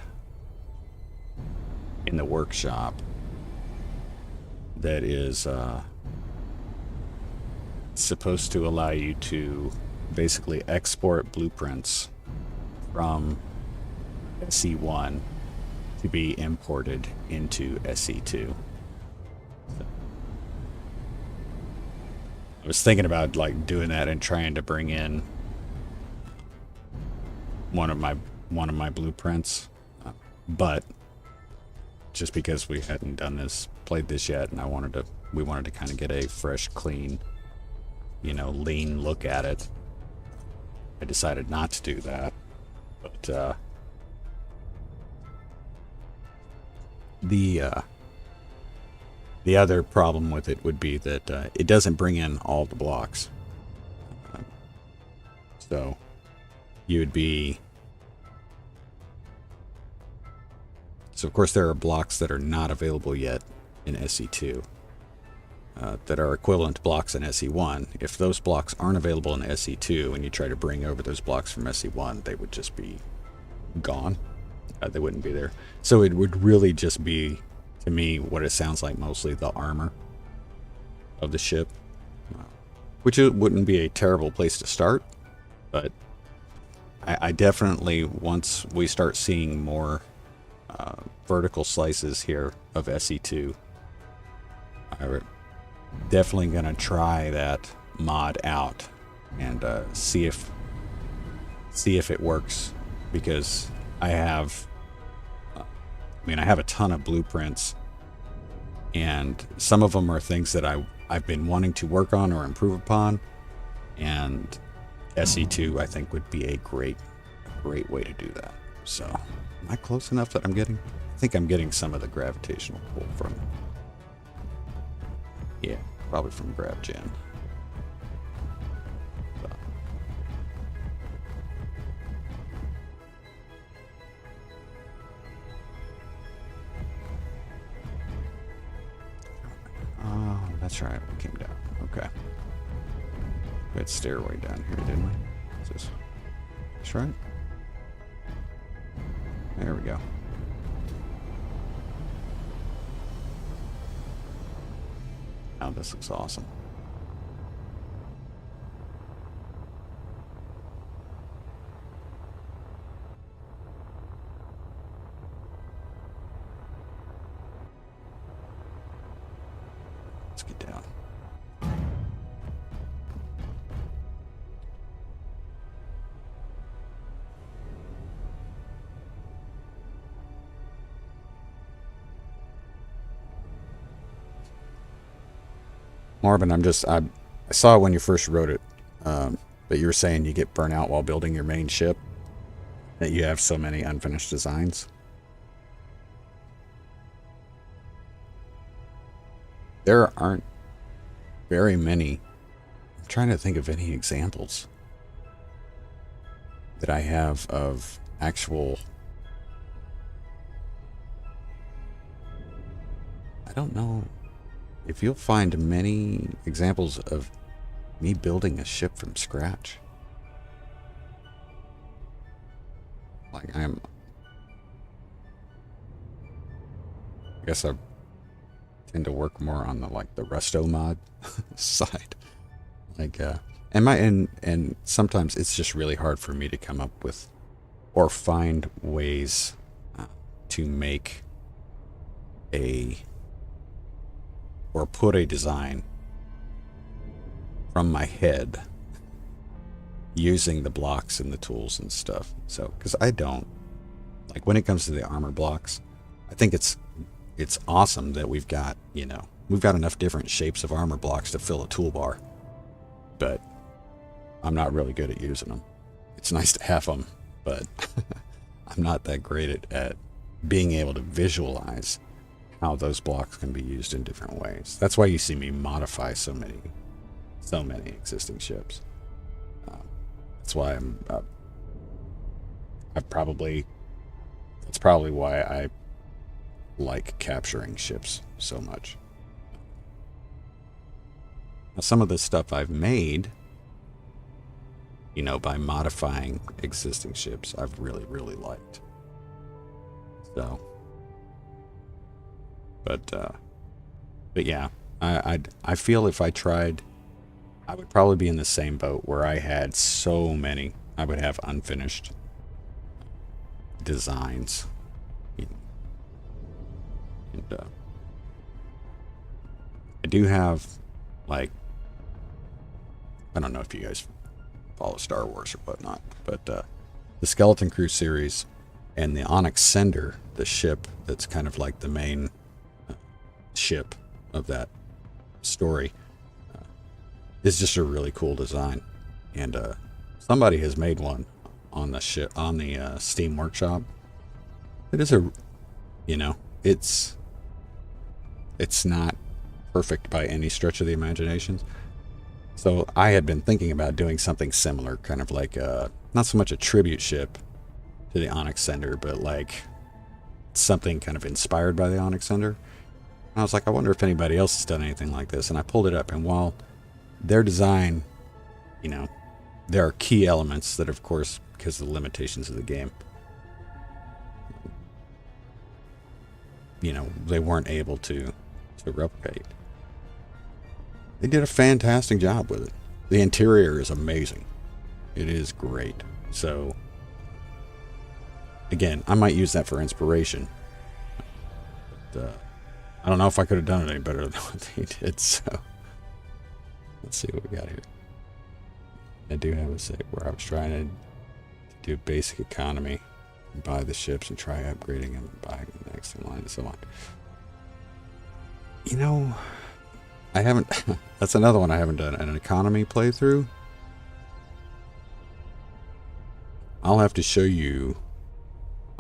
in the workshop that is supposed to allow you to basically export blueprints from SE1 to be imported into SE2. I was thinking about like doing that and trying to bring in one of my blueprints, but just because we hadn't played this yet, and we wanted to kind of get a fresh, clean, lean look at it, I decided not to do that. But the other problem with it would be that it doesn't bring in all the blocks. So you would be... So of course there are blocks that are not available yet in SE2 that are equivalent to blocks in SE1. If those blocks aren't available in SE2 and you try to bring over those blocks from SE1, they would just be gone. They wouldn't be there. So it would really just be, to me, what it sounds like mostly the armor of the ship, which it wouldn't be a terrible place to start, but I definitely, once we start seeing more vertical slices here of SE2, I'm definitely going to try that mod out and see if it works, because I have a ton of blueprints, and some of them are things that I've been wanting to work on or improve upon, and SE2 I think would be a great way to do that. So, am I close enough that I think I'm getting some of the gravitational pull from, yeah, probably from GravGen. Oh, that's right, we came down. Okay. We had stairway down here, didn't we? Is this right? There we go. Now this looks awesome. Let's get down. Marvin, I saw when you first wrote it, but you were saying you get burnt out while building your main ship, that you have so many unfinished designs. There aren't very many. I'm trying to think of any examples that I have of actual... I don't know if you'll find many examples of me building a ship from scratch. Like I guess I tend to work more on the resto mod side. And sometimes it's just really hard for me to come up with or find ways to make or put a design from my head using the blocks and the tools and stuff. So, because I don't, when it comes to the armor blocks, I think it's it's awesome that we've got, we've got enough different shapes of armor blocks to fill a toolbar. But I'm not really good at using them. It's nice to have them, but I'm not that great at being able to visualize how those blocks can be used in different ways. That's why you see me modify so many existing ships. That's why that's probably why I like capturing ships so much. Now, some of the stuff I've made, by modifying existing ships, I've really, really liked. So, but yeah, I feel if I tried, I would probably be in the same boat where I had so many. I would have unfinished designs. And I do have, like, I don't know if you guys follow Star Wars or whatnot, but the Skeleton Crew series and the Onyx Sender, the ship that's kind of like the main ship of that story, is just a really cool design. And somebody has made one on the ship, on the Steam Workshop. It is it's not perfect by any stretch of the imagination. So I had been thinking about doing something similar, kind of like not so much a tribute ship to the Onyx Sender, but like something kind of inspired by the Onyx Sender. And I was like, I wonder if anybody else has done anything like this. And I pulled it up, and while their design, there are key elements that, of course, because of the limitations of the game, they weren't able to replicate. They did a fantastic job with it. The interior is amazing. It is great. So, again, I might use that for inspiration. But, I don't know if I could have done it any better than what they did. So, let's see what we got here. I do have a save where I was trying to do basic economy, buy the ships and try upgrading them, buy the next in line, and so on. I haven't. That's another one I haven't done. An economy playthrough. I'll have to show you.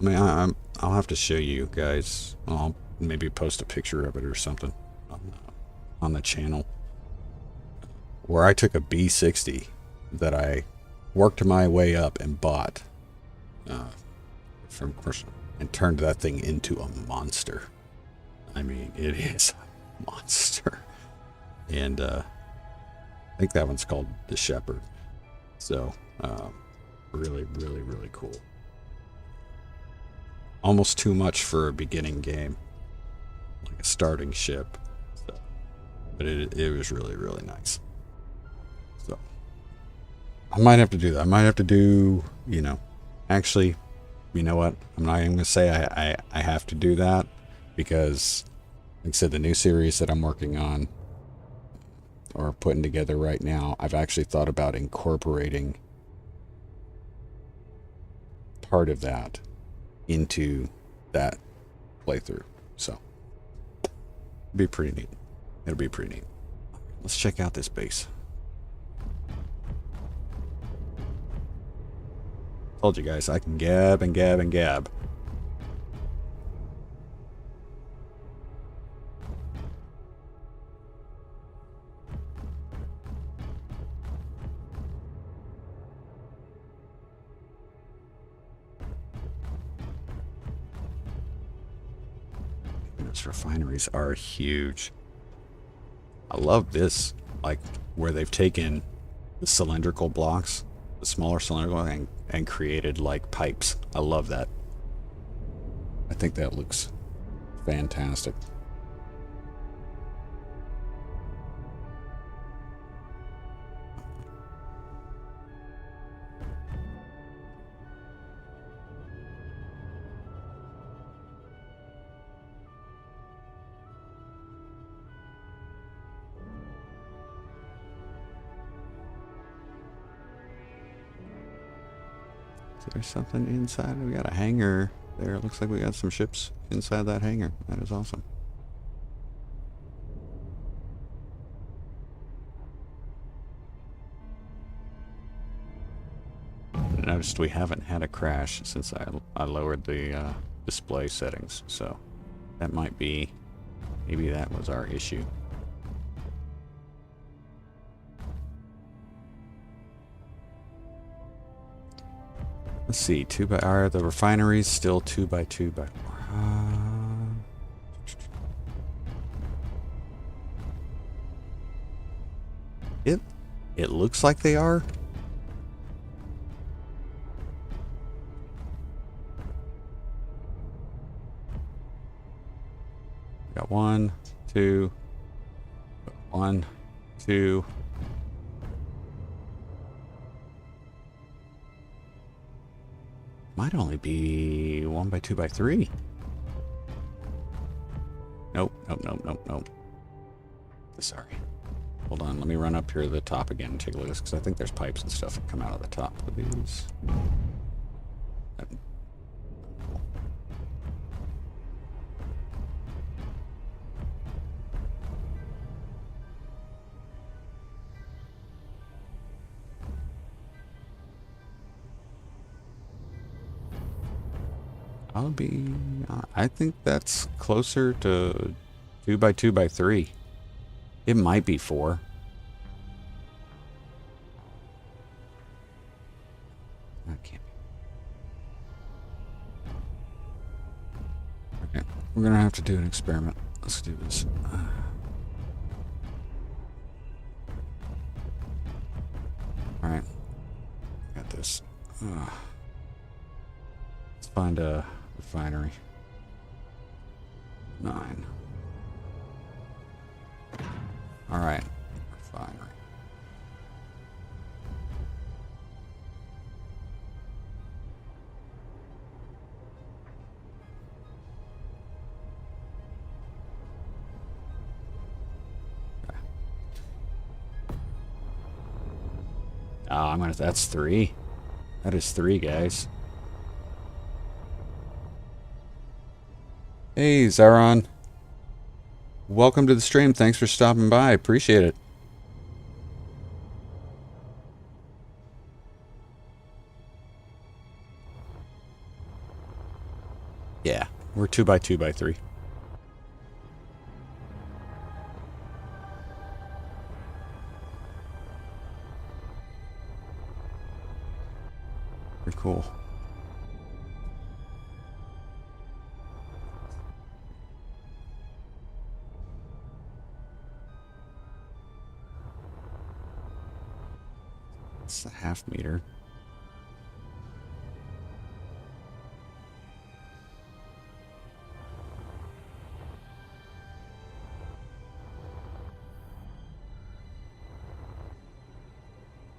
I'll have to show you guys. I'll maybe post a picture of it or something on the channel, where I took a B60 that I worked my way up and bought from course, and turned that thing into a monster. I mean, it is a monster. And I think that one's called the Shepherd. So really, really, really cool. Almost too much for a beginning game, like a starting ship. So, but it was really, really nice. So I might have to do that. I might have to do, actually, you know what? I'm not even going to say I have to do that, because, like I said, the new series that I'm working on or putting together right now, I've actually thought about incorporating part of that into that playthrough. So it'll be pretty neat. It'll be pretty neat. Let's check out this base. Told you guys, I can gab and gab and gab. Those refineries are huge. I love this, like where they've taken the cylindrical blocks, the smaller cylindrical, and created like pipes. I love that. I think that looks fantastic. There's something inside. We got a hangar there. Looks like we got some ships inside that hangar. That is awesome. Noticed we haven't had a crash since I lowered the display settings, so that might be, maybe that was our issue. Let's see, are the refineries still 2x2 by 4? It looks like they are. Got 1, 2, 1, 2. Might only be 1x2x3. Nope, nope, nope, nope, nope. Sorry. Hold on, let me run up here to the top again and take a look at this, because I think there's pipes and stuff that come out of the top of these. I think that's closer to 2x2x3. It might be 4. That can't be. Okay, we're gonna have to do an experiment. Let's do this. Alright. Got this. Let's find a refinery. 9. Alright. Refinery. Okay. Oh, that's 3. That is 3, guys. Hey, Zaron. Welcome to the stream. Thanks for stopping by. Appreciate it. Yeah, we're 2x2x3. Very cool. It's a half meter.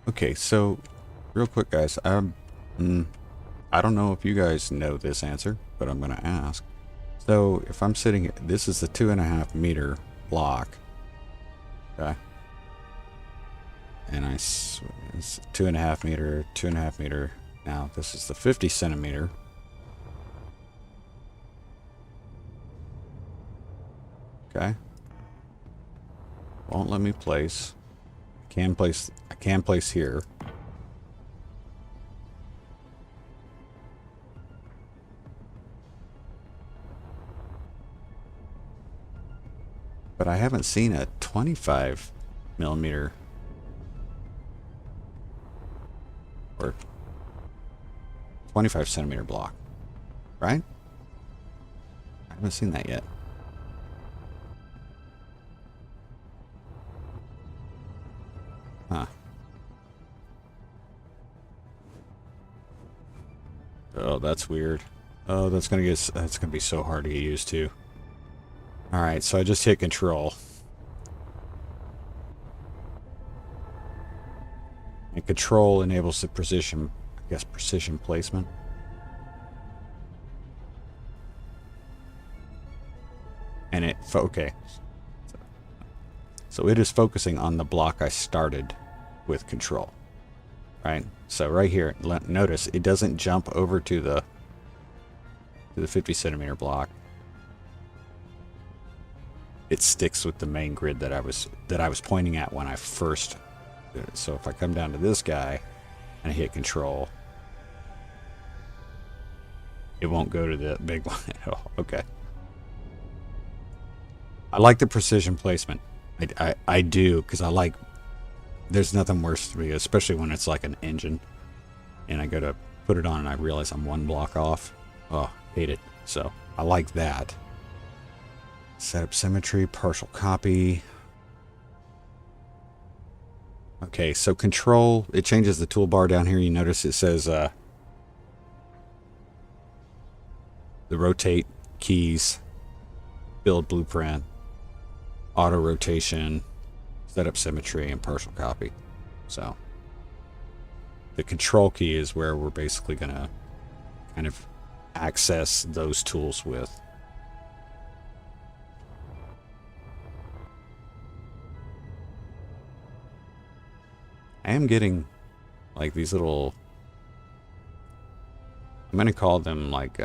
Okay, so real quick, guys, I don't know if you guys know this answer, but I'm going to ask. So if I'm sitting, this is the 2.5 meter block. Okay. And it's 2.5 meter, 2.5 meter. Now this is the 50 centimeter. Okay. Won't let me place. I can place here. But I haven't seen a 25 millimeter or 25 centimeter block, right? I haven't seen that yet. Huh. Oh, that's weird. Oh, that's gonna be so hard to get used to. Alright, so I just hit control. And control enables the precision placement. And okay. So it is focusing on the block I started with control. Right? So right here, notice it doesn't jump over to the 50 centimeter block. it sticks with the main grid that I was pointing at when I first did it. So if I come down to this guy and hit control, it won't go to the big one at all. Okay. I like the precision placement. I do, because I like, there's nothing worse to me, especially when it's like an engine and I go to put it on and I realize I'm one block off. Oh, hate it. So I like that. Set up symmetry, partial copy. Okay, so control, it changes the toolbar down here. You notice it says the rotate keys, build blueprint, auto rotation, set up symmetry, and partial copy. So the control key is where we're basically going to kind of access those tools with. I am getting like these little, I'm going to call them like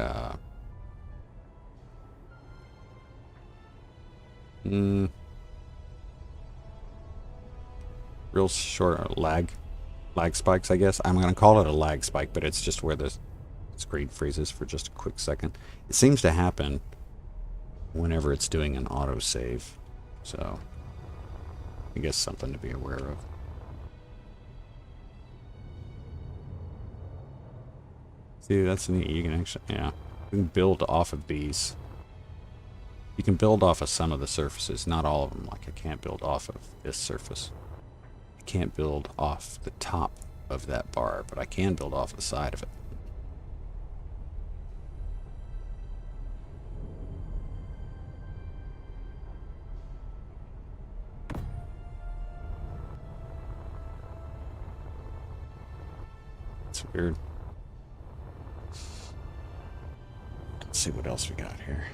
real short lag spikes, I guess. I'm going to call it a lag spike, but it's just where the screen freezes for just a quick second. It seems to happen whenever it's doing an autosave. So I guess something to be aware of. See, that's neat. You can actually, yeah, you can build off of these. You can build off of some of the surfaces, not all of them. Like I can't build off of this surface. I can't build off the top of that bar, but I can build off the side of it. It's weird. Let's see what else we got here.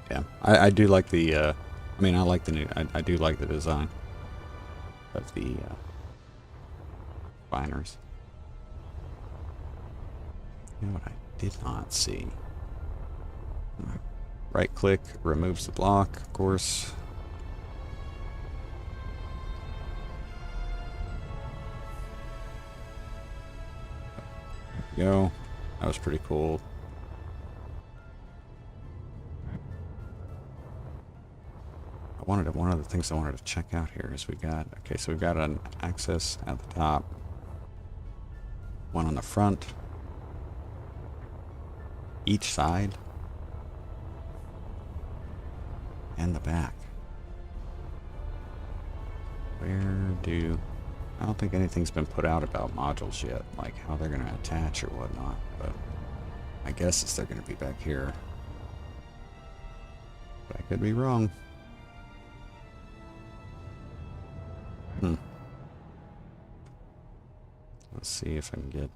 Yeah, I do like the, I mean, I like the new, I do like the design of the binaries. You know what I did not see? Right click removes the block, of course. There we go. That was pretty cool. One of the things I wanted to check out here is we got, okay, so we've got an access at the top, one on the front, each side, and the back. I don't think anything's been put out about modules yet, like how they're going to attach or whatnot, but I guess they're going to be back here. But I could be wrong. Let's see if I can get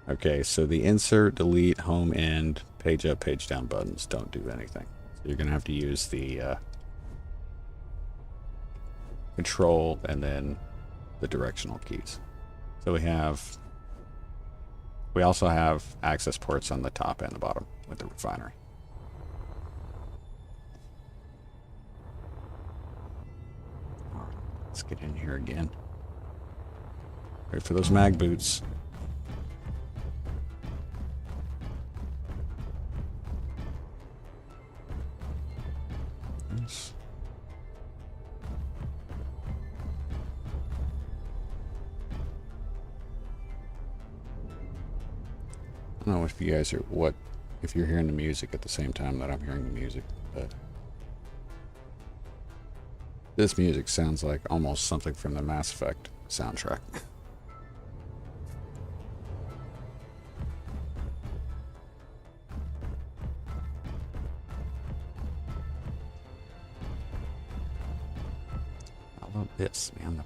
okay, so the insert, delete, home, end, page up, page down buttons don't do anything. So you're gonna have to use the control and then the directional keys. So we also have access ports on the top and the bottom with the refinery. Let's get in here again. Wait for those mag boots. Yes. I don't know if you guys are if you're hearing the music at the same time that I'm hearing the music, but this music sounds like almost something from the Mass Effect soundtrack. I love this, man.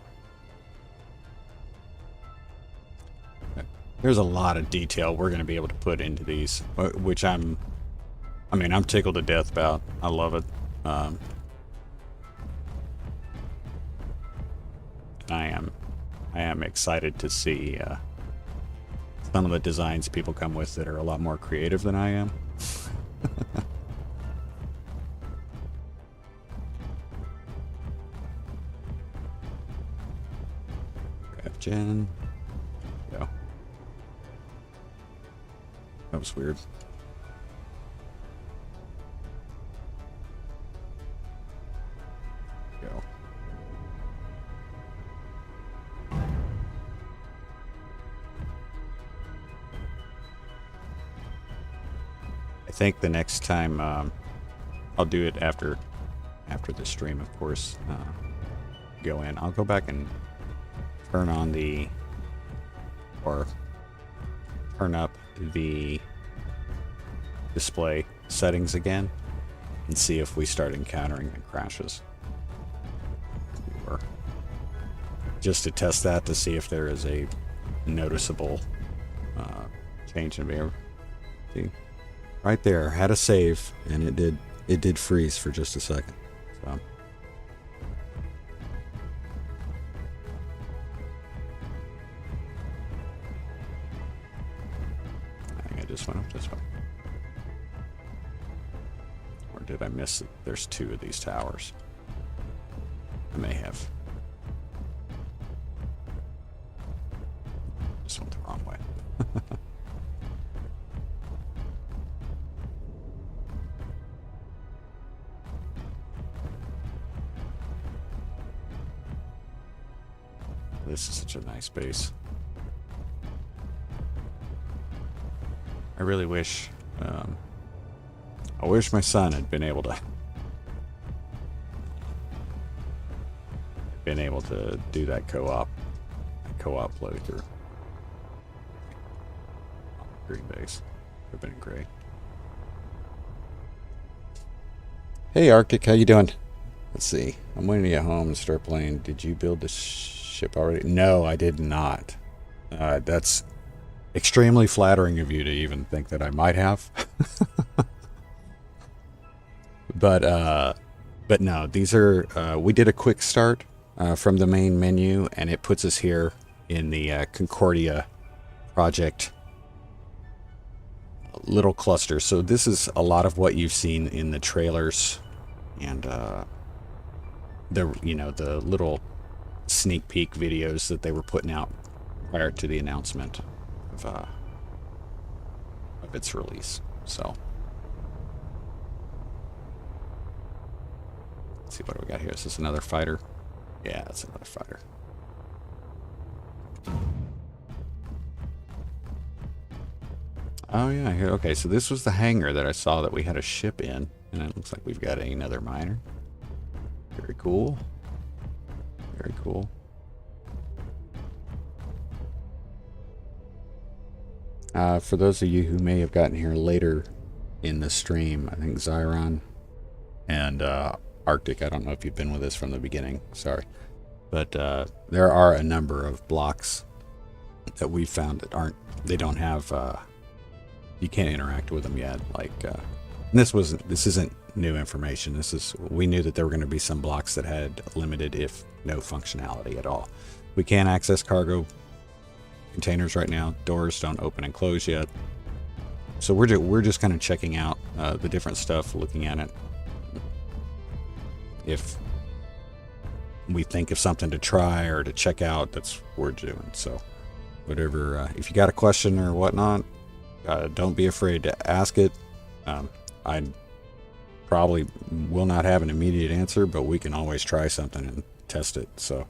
There's a lot of detail we're going to be able to put into these, which I'm tickled to death about. I love it. I am excited to see some of the designs people come with that are a lot more creative than I am. Grab Jen. Go. That was weird. Go. I think the next time I'll do it after the stream, of course. Go in. I'll go back and turn on or turn up the display settings again and see if we start encountering the crashes. Or just to test that to see if there is a noticeable change in behavior. See? Right there, had a save, and it did freeze for just a second. So. I think I just went up this way. Or did I miss it? There's two of these towers. I may have. Just went the wrong way. This is such a nice base. I really wish, I wish my son had been able to do that co-op playthrough. Green base would have been great. Hey Arctic, how you doing? Let's see. I'm waiting to get home and start playing. Did you build the ship already? No, I did not. That's extremely flattering of you to even think that I might have. But no, these are, we did a quick start from the main menu, and it puts us here in the Concordia project little cluster. So this is a lot of what you've seen in the trailers and the little sneak peek videos that they were putting out prior to the announcement of its release. So let's see what do we got here. Is this another fighter? Yeah, it's another fighter. Oh yeah, here. Okay, so this was the hangar that I saw that we had a ship in, and it looks like we've got another miner. Very cool. Very cool. For those of you who may have gotten here later in the stream, I think Zyron and Arctic, I don't know if you've been with us from the beginning, sorry. But there are a number of blocks that we found that they don't have, you can't interact with them yet. Like, this isn't new information. We knew that there were going to be some blocks that had limited, if no functionality at all. We can't access cargo containers right now. Doors don't open and close yet. So we're just kind of checking out the different stuff, looking at it. If we think of something to try or to check out, that's what we're doing. So whatever, if you got a question or whatnot, don't be afraid to ask it. I probably will not have an immediate answer, but we can always try something and test it. So,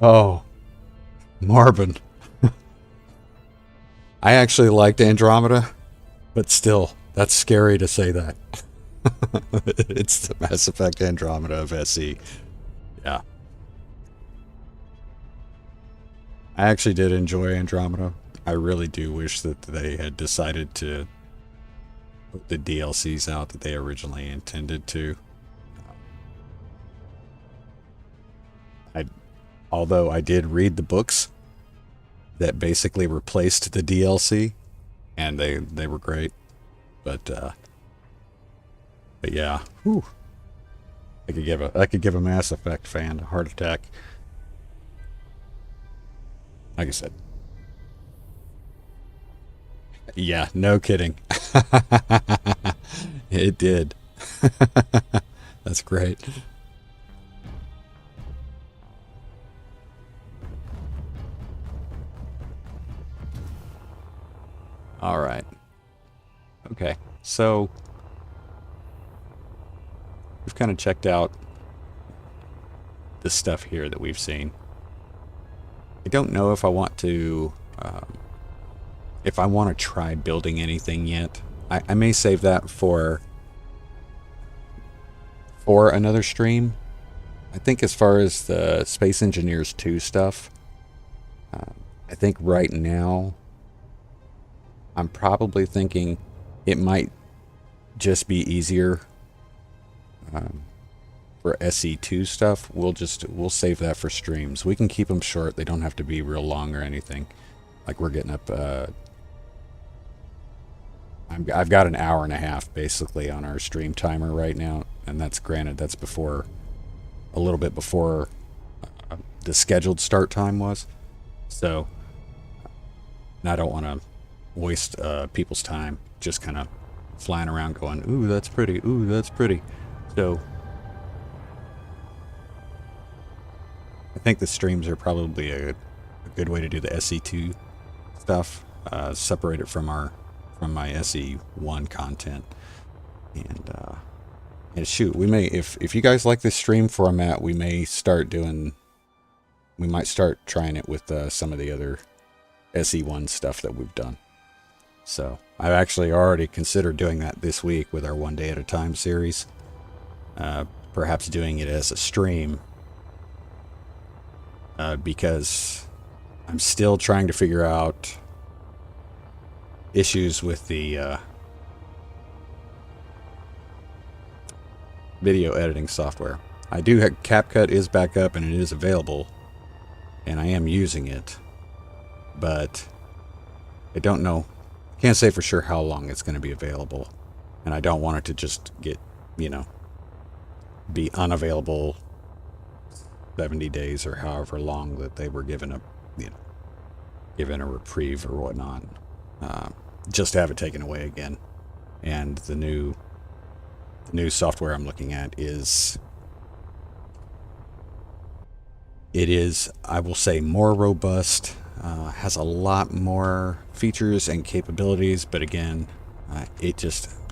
oh, Marvin. I actually liked Andromeda, but still, that's scary to say that. It's the Mass Effect Andromeda of SE. Yeah. I actually did enjoy Andromeda. I really do wish that they had decided to put the DLCs out that they originally intended to. Although I did read the books that basically replaced the DLC, and they were great. But yeah, whew. I could give a Mass Effect fan a heart attack. like I said, yeah, no kidding. It did. That's great. All right. Okay. So we've kind of checked out the stuff here that we've seen. I don't know if I want to, if I want to try building anything yet. I may save that for another stream. I think as far as the Space Engineers 2 stuff, I think right now I'm probably thinking it might just be easier for SE2 stuff. We'll save that for streams. We can keep them short. They don't have to be real long or anything. Like we're getting up. I've got an hour and a half basically on our stream timer right now, and that's granted that's before a little bit before the scheduled start time was. So, and I don't want to waste people's time just kind of flying around going, ooh, that's pretty, ooh, that's pretty. So I think the streams are probably a good way to do the SE2 stuff, separate it from my SE1 content. And shoot, we may, if you guys like this stream format, we might start trying it with some of the other SE1 stuff that we've done. So I've actually already considered doing that this week with our One Day at a Time series. Perhaps doing it as a stream, because I'm still trying to figure out issues with the video editing software. I do have CapCut is back up and it is available, and I am using it, but I don't know. I can't say for sure how long it's going to be available, and I don't want it to just get, be unavailable 70 days or however long that they were given a reprieve or whatnot. Just to have it taken away again. And the new software I'm looking at is I will say more robust, has a lot more features and capabilities, but again,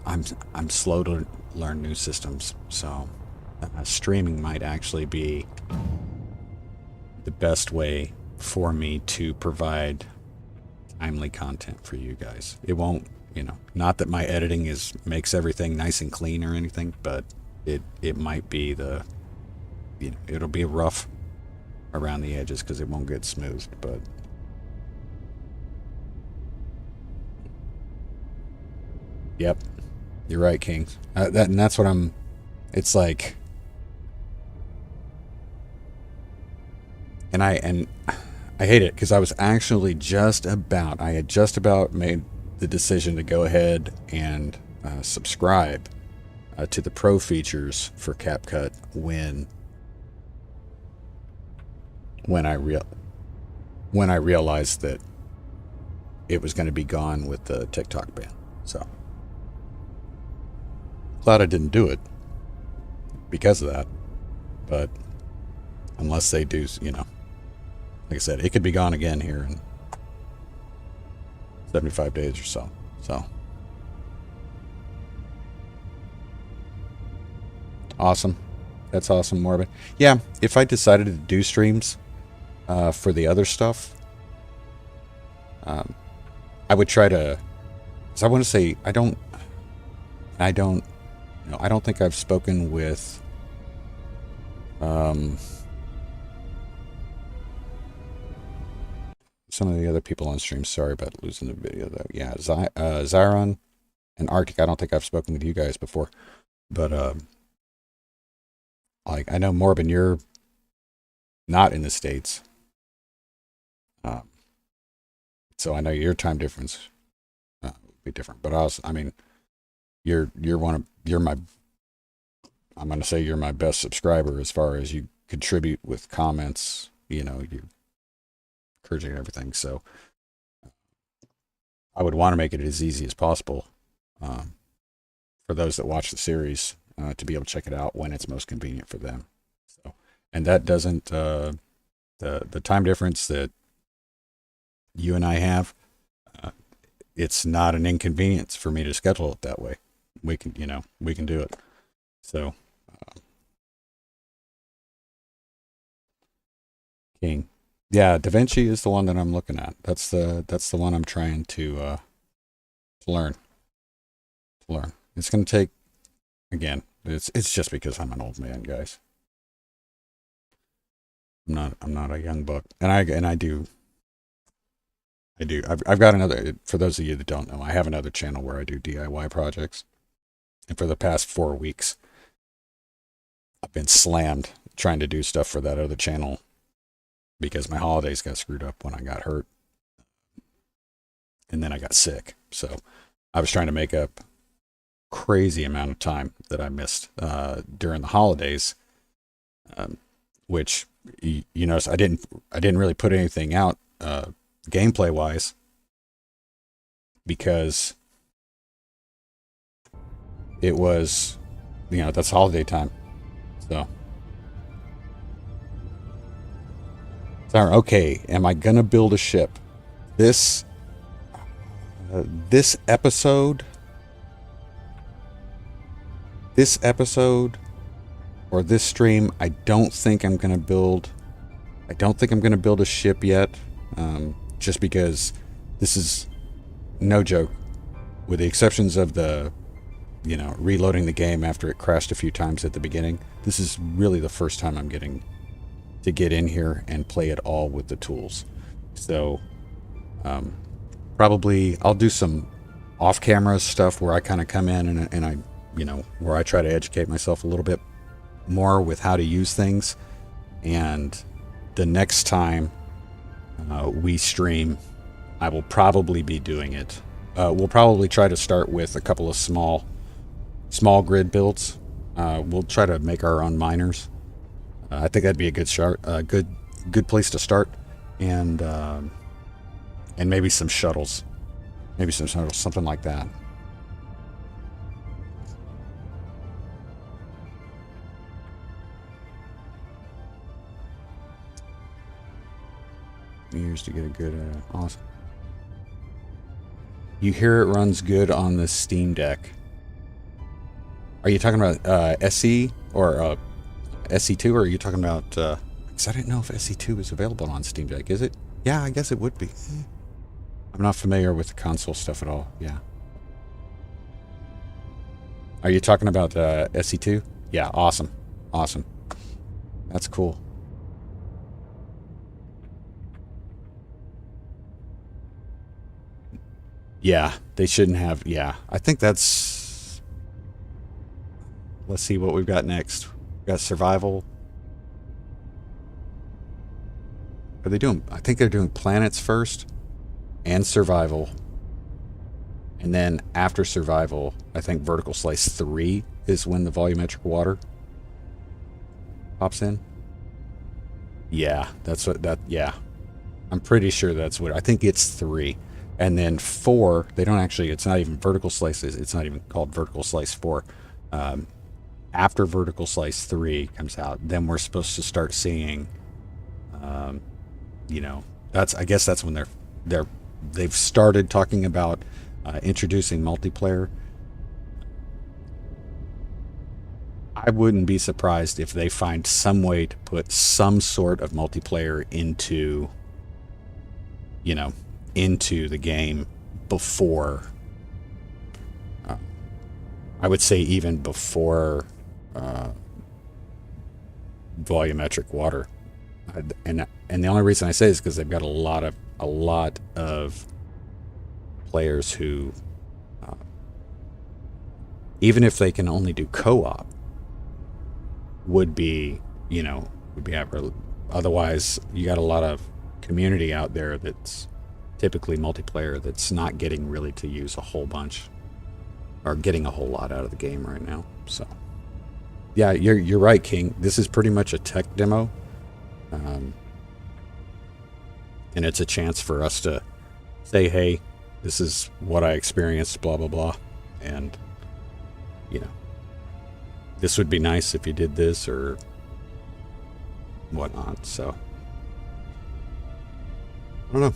I'm slow to learn new systems, so streaming might actually be the best way for me to provide timely content for you guys. It won't, not that my editing makes everything nice and clean or anything, but it might be it'll be rough around the edges because it won't get smoothed, but yep, you're right, Kings. That's what it's like, and I hate it because I had just about made the decision to go ahead and subscribe to the pro features for CapCut when I realized that it was going to be gone with the TikTok ban. So glad I didn't do it because of that. But unless they do, like I said, it could be gone again here in 75 days or so. So awesome. That's awesome, Morbid. Yeah, if I decided to do streams for the other stuff, I would try to, because I want to say I don't think I've spoken with some of the other people on stream. Sorry about losing the video though. Yeah, Zyron and Arctic, I don't think I've spoken with you guys before, but like I know Morbin, you're not in the States, so I know your time difference would be different. But you're my, I'm gonna say you're my best subscriber as far as you contribute with comments. You encouraging everything. So I would want to make it as easy as possible for those that watch the series to be able to check it out when it's most convenient for them. So, and that doesn't the time difference that you and I have. It's not an inconvenience for me to schedule it that way. We can do it. So, King, yeah, DaVinci is the one that I'm looking at. That's the one I'm trying to learn. It's going to take, again, it's just because I'm an old man, guys. I'm not a young buck, and I do. I've got another, for those of you that don't know, I have another channel where I do DIY projects. And for the past 4 weeks, I've been slammed trying to do stuff for that other channel because my holidays got screwed up when I got hurt. And then I got sick. So I was trying to make up crazy amount of time that I missed during the holidays, which, you notice I didn't really put anything out gameplay wise because it was, that's holiday time. So okay, am I gonna build a ship? This episode or this stream, I don't think I'm gonna build a ship yet. Just because this is no joke, with the exceptions of the, reloading the game after it crashed a few times at the beginning. This is really the first time I'm getting to get in here and play it all with the tools. So, probably I'll do some off-camera stuff where I kind of come in and I, where I try to educate myself a little bit more with how to use things. And the next time we stream, I will probably be doing it. We'll probably try to start with a couple of small grid builds. We'll try to make our own miners. I think that'd be a good start, good place to start, and maybe some shuttles, something like that. Years to get a good awesome. You hear it runs good on the Steam Deck. Are you talking about SE or SE2, or are you talking about because I didn't know if SE2 is available on Steam Deck. Is it? Yeah, I guess it would be. I'm not familiar with the console stuff at all. Yeah. Are you talking about SE2? Yeah, awesome. That's cool. Yeah, they shouldn't have. Yeah, I think that's... Let's see what we've got next. We've got survival. Are they doing... I think they're doing planets first and survival. And then after survival, I think vertical slice 3 is when the volumetric water pops in. Yeah, that's what that... Yeah. I'm pretty sure that's what... I think it's 3. And then 4, they don't actually, it's not even vertical slices, it's not even called vertical slice 4. After vertical slice 3 comes out, then we're supposed to start seeing, that's, I guess that's when they've started talking about introducing multiplayer. I wouldn't be surprised if they find some way to put some sort of multiplayer into the game before, I would say even before volumetric water. And the only reason I say is because they've got a lot of players who, even if they can only do co-op, would be otherwise you got a lot of community out there that's typically multiplayer that's not getting really to use a whole bunch or getting a whole lot out of the game right now. So yeah, you're right, King. This is pretty much a tech demo. and it's a chance for us to say, hey, this is what I experienced, blah, blah, blah. And, you know, this would be nice if you did this or whatnot. So, I don't know.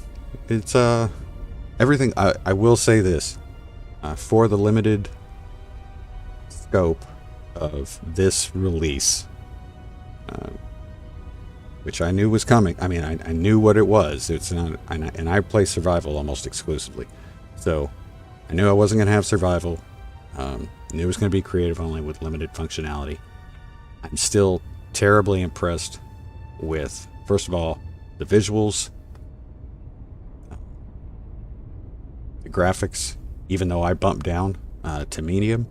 It's, everything. I will say this, for the limited scope of this release, which I knew was coming. I mean, I knew what it was. It's not, and I play survival almost exclusively, so I knew I wasn't going to have survival. Knew it was going to be creative only with limited functionality. I'm still terribly impressed with, first of all, the visuals, the graphics. Even though I bumped down to medium,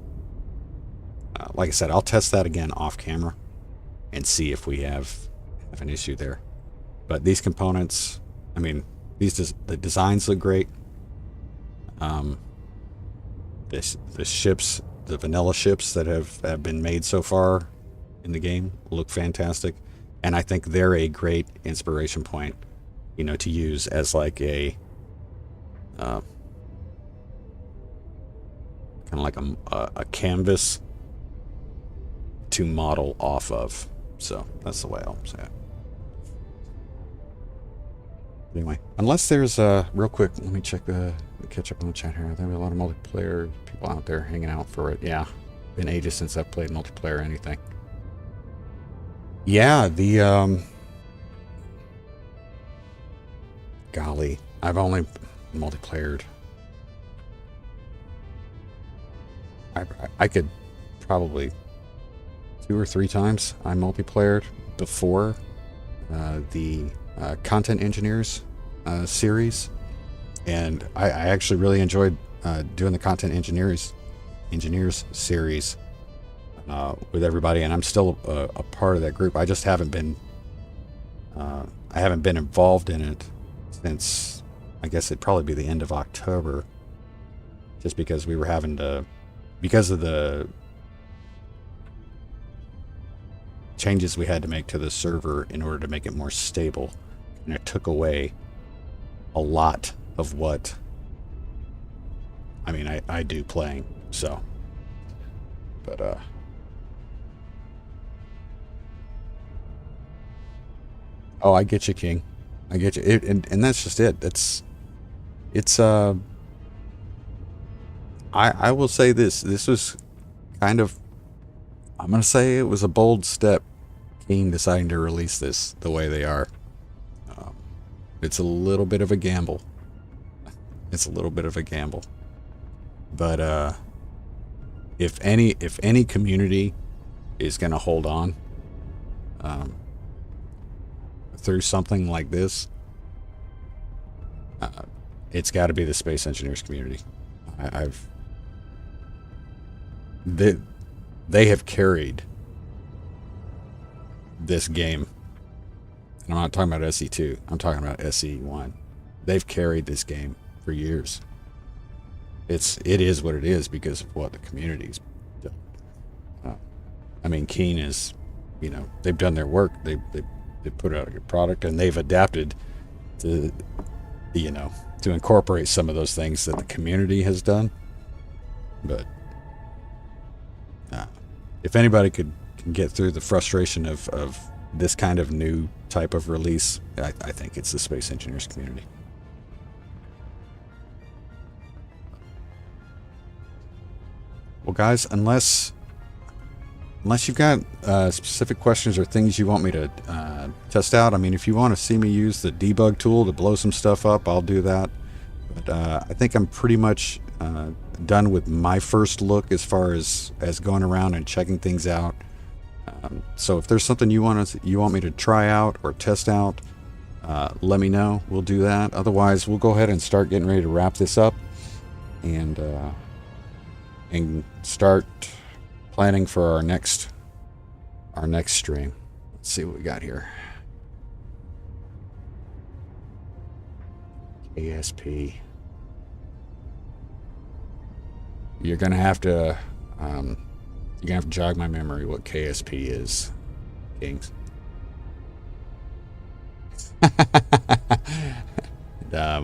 like I said, I'll test that again off camera and see if we have an issue there. But these components, I mean, the designs look great. The ships, the vanilla ships that have been made so far in the game look fantastic, and I think they're a great inspiration point, you know, to use as like a kind of like a canvas to model off of. So that's the way I'll say it. Anyway, unless there's real quick, let me check catch up on the chat here. There are a lot of multiplayer people out there hanging out for it. Yeah, been ages since I've played multiplayer or anything. Yeah, the golly, I've only multiplayered. I could probably 2 or 3 times I multiplayered before the Content Engineers series, and I actually really enjoyed doing the Content Engineers series with everybody, and I'm still a part of that group. I just haven't been involved in it since, I guess it'd probably be the end of October, just because we were having to, because of the changes we had to make to the server in order to make it more stable, and it took away a lot of what I do playing. So, but oh, I get you, King. I get you. And that's just it. It's I will say this was kind of, I'm going to say it was a bold step, Keen deciding to release this the way they are. It's a little bit of a gamble. It's a little bit of a gamble. But if any community is going to hold on through something like this, it's got to be the Space Engineers community. They have carried this game, and I'm not talking about SE2. I'm talking about SE1. They've carried this game for years. It is what it is because of what the community's done. I mean, Keen is, you know, they've done their work. They put out a good product, and they've adapted to, you know, to incorporate some of those things that the community has done. But if anybody can get through the frustration of this kind of new type of release, I think it's the Space Engineers community. Well, guys, unless you've got specific questions or things you want me to test out, I mean, if you want to see me use the debug tool to blow some stuff up, I'll do that. But I think I'm pretty much done with my first look as far as going around and checking things out. So if there's something you want me to try out or test out, let me know. We'll do that. Otherwise, we'll go ahead and start getting ready to wrap this up and start planning for our next stream. Let's see what we got here. ASP. You're gonna have to jog my memory what KSP is, Kings.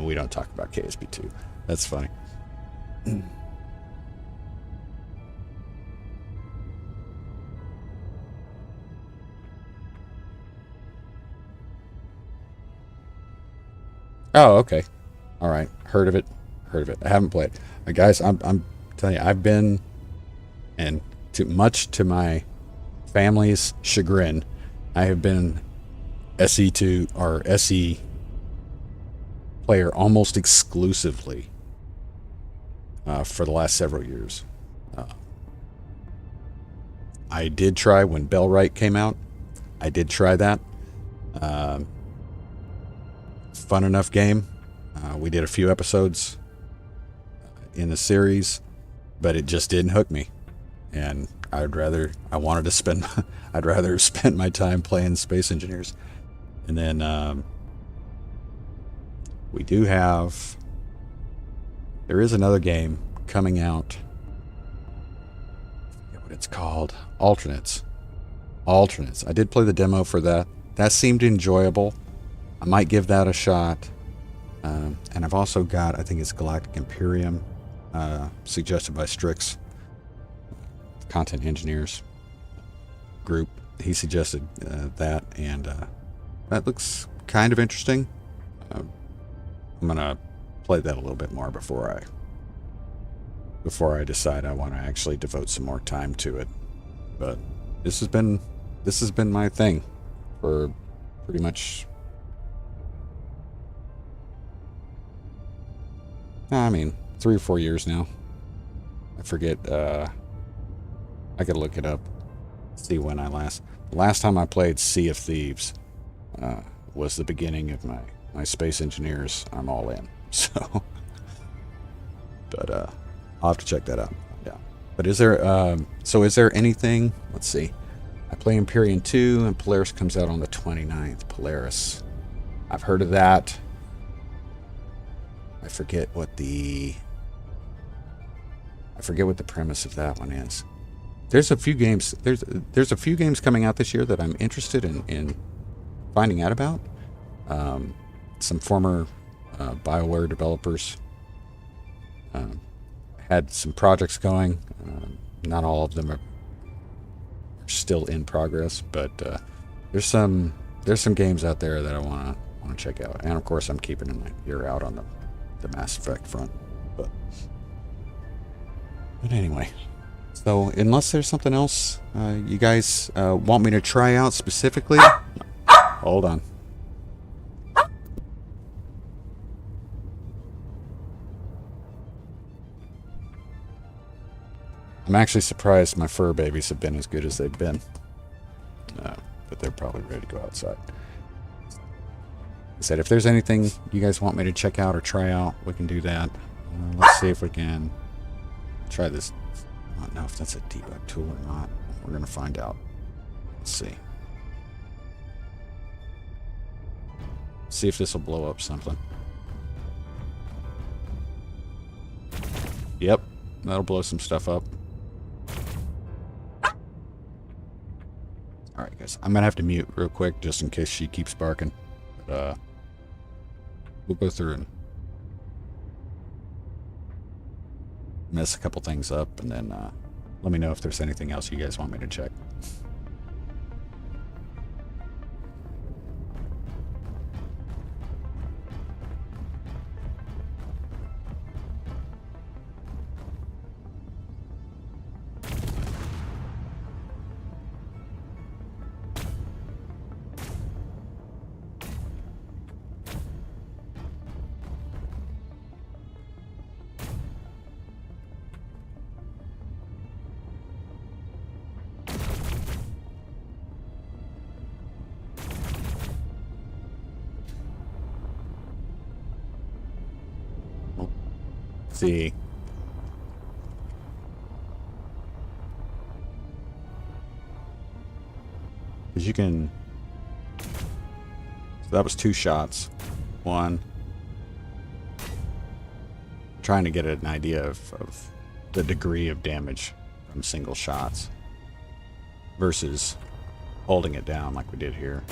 We don't talk about KSP2. That's funny. Oh, okay. All right. Heard of it. Heard of it. I haven't played. Guys, I'm telling you, I've been, and much to my family's chagrin, I have been SE2 or SE player almost exclusively for the last several years. I did try when Bellwright came out. I did try that. Fun enough game. We did a few episodes in the series, but it just didn't hook me. And I'd rather spend my time playing Space Engineers. And then we do have, there is another game coming out. I forget what it's called. Alternates. I did play the demo for that. That seemed enjoyable. I might give that a shot. And I've also got, I think it's Galactic Imperium, suggested by Strix, Content Engineers group. He suggested that, and that looks kind of interesting. I'm gonna play that a little bit more before I decide I want to actually devote some more time to it. But this has been my thing for pretty much, I mean, 3 or 4 years now. I forget. I gotta look it up. See when I the last time I played Sea of Thieves was the beginning of my Space Engineers. I'm all in. So, but I'll have to check that out. Yeah. But is there is there anything? Let's see. I play Empyrean 2, and Polaris comes out on the 29th. Polaris. I've heard of that. I forget what the premise of that one is. There's a few games. There's a few games coming out this year that I'm interested in finding out about. Some former BioWare developers had some projects going. Not all of them are still in progress, but there's some games out there that I want to check out. And of course, I'm keeping an ear out on the Mass Effect front. But anyway, so unless there's something else you guys want me to try out specifically, hold on. I'm actually surprised my fur babies have been as good as they've been. But they're probably ready to go outside. I said, if there's anything you guys want me to check out or try out, we can do that. Let's see if we can try this. I don't know if that's a debug tool or not. We're going to find out. Let's see. See if this will blow up something. Yep, that'll blow some stuff up. Alright guys, I'm going to have to mute real quick just in case she keeps barking. But, we'll go through and mess a couple things up, and then let me know if there's anything else you guys want me to check. See. Because you can... So that was 2 shots. 1. Trying to get an idea of the degree of damage from single shots versus holding it down like we did here.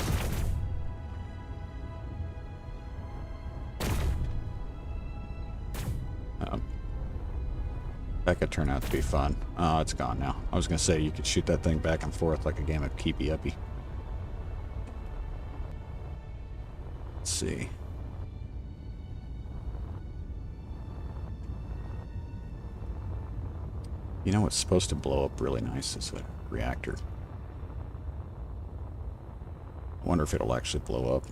That could turn out to be fun. Oh, it's gone now. I was going to say you could shoot that thing back and forth like a game of keepy uppy. Let's see. You know what's supposed to blow up really nice is a reactor. I wonder if it'll actually blow up.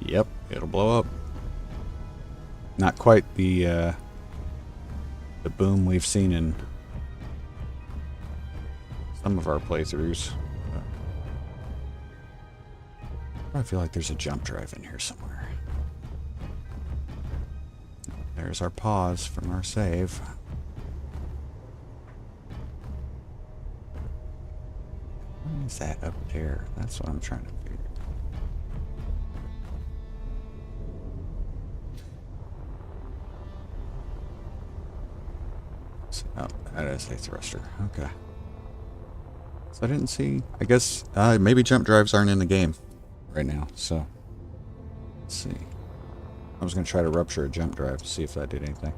Yep, it'll blow up. Not quite the boom we've seen in some of our playthroughs. I feel like there's a jump drive in here somewhere. There's our pause from our save. What is that up there? That's what I'm trying to figure. Oh, that is a thruster. Okay. So I didn't see... I guess maybe jump drives aren't in the game right now, so... Let's see. I was going to try to rupture a jump drive to see if that did anything.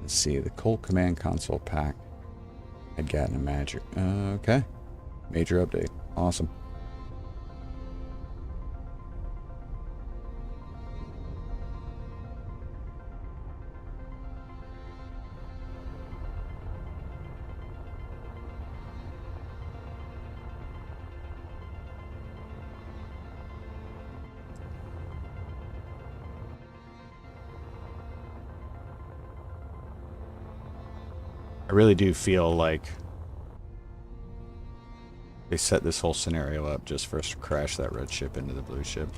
Let's see. The Colt Command Console pack had gotten a major... okay. Major update. Awesome. I really do feel like they set this whole scenario up just for us to crash that red ship into the blue ship.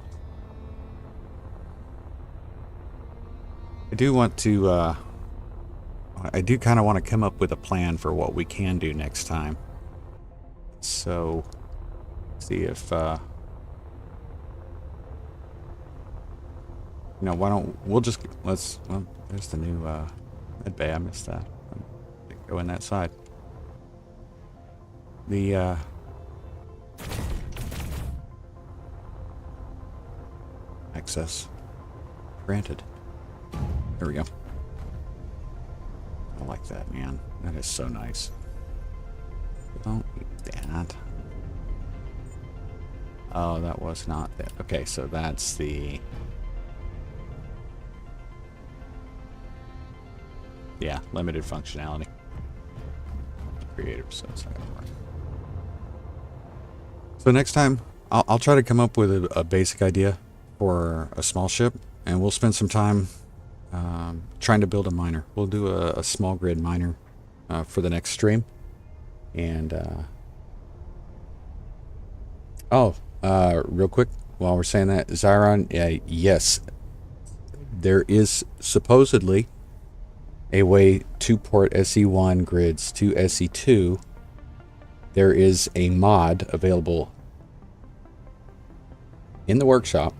I do want to, I do kind of want to come up with a plan for what we can do next time. So, see if, you know, why don't, we'll just, let's, well, there's the new, med bay, I missed that. Go in that side. The access granted. There we go. I like that, man. That is so nice. Don't eat that. Oh, that was not that. Okay, so that's the... yeah, limited functionality. Creative, so it's not gonna work. So next time, I'll try to come up with a basic idea for a small ship, and we'll spend some time trying to build a miner. We'll do a small grid miner for the next stream. And real quick, while we're saying that, Zyron, yes, there is supposedly a way to port SE1 grids to SE2. There is a mod available in the workshop,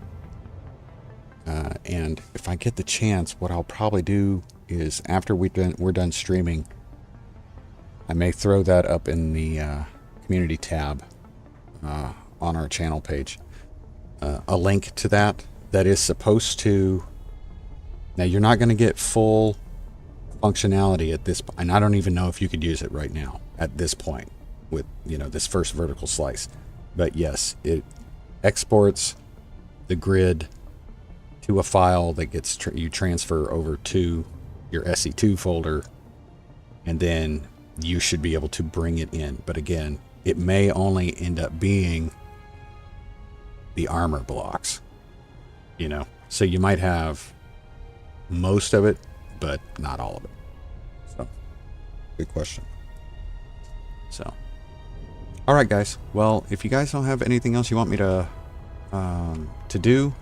and if I get the chance, what I'll probably do is after we're done streaming, I may throw that up in the community tab on our channel page. A link to that is supposed to... now you're not going to get full functionality at this point, and I don't even know if you could use it right now at this point with, you know, this first vertical slice. But yes, it exports the grid to a file that gets you transfer over to your SE2 folder, and then you should be able to bring it in. But again, it may only end up being the armor blocks, you know, so you might have most of it, but not all of it. So, good question. So, all right, guys. Well, if you guys don't have anything else you want me to do,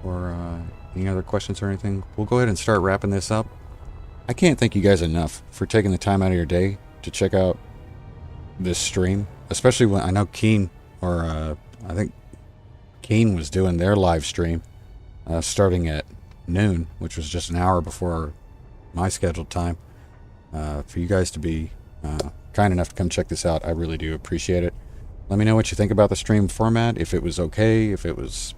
or any other questions or anything, we'll go ahead and start wrapping this up. I can't thank you guys enough for taking the time out of your day to check out this stream, especially when I know Keen, or I think Keen was doing their live stream, starting at noon, which was just an hour before my scheduled time. For you guys to be kind enough to come check this out, I really do appreciate it. Let me know what you think about the stream format, if it was okay, if it was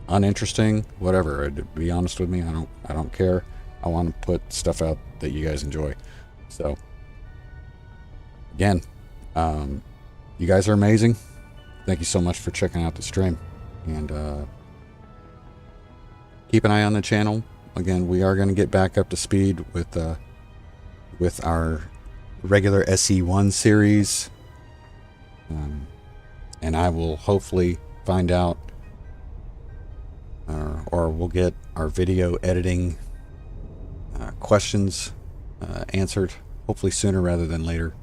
uninteresting, whatever. To be honest with me, I don't care. I want to put stuff out that you guys enjoy. So again, you guys are amazing. Thank you so much for checking out the stream, and keep an eye on the channel. Again, we are going to get back up to speed with our regular SE1 series, and I will hopefully find out, or we'll get our video editing questions answered hopefully sooner rather than later.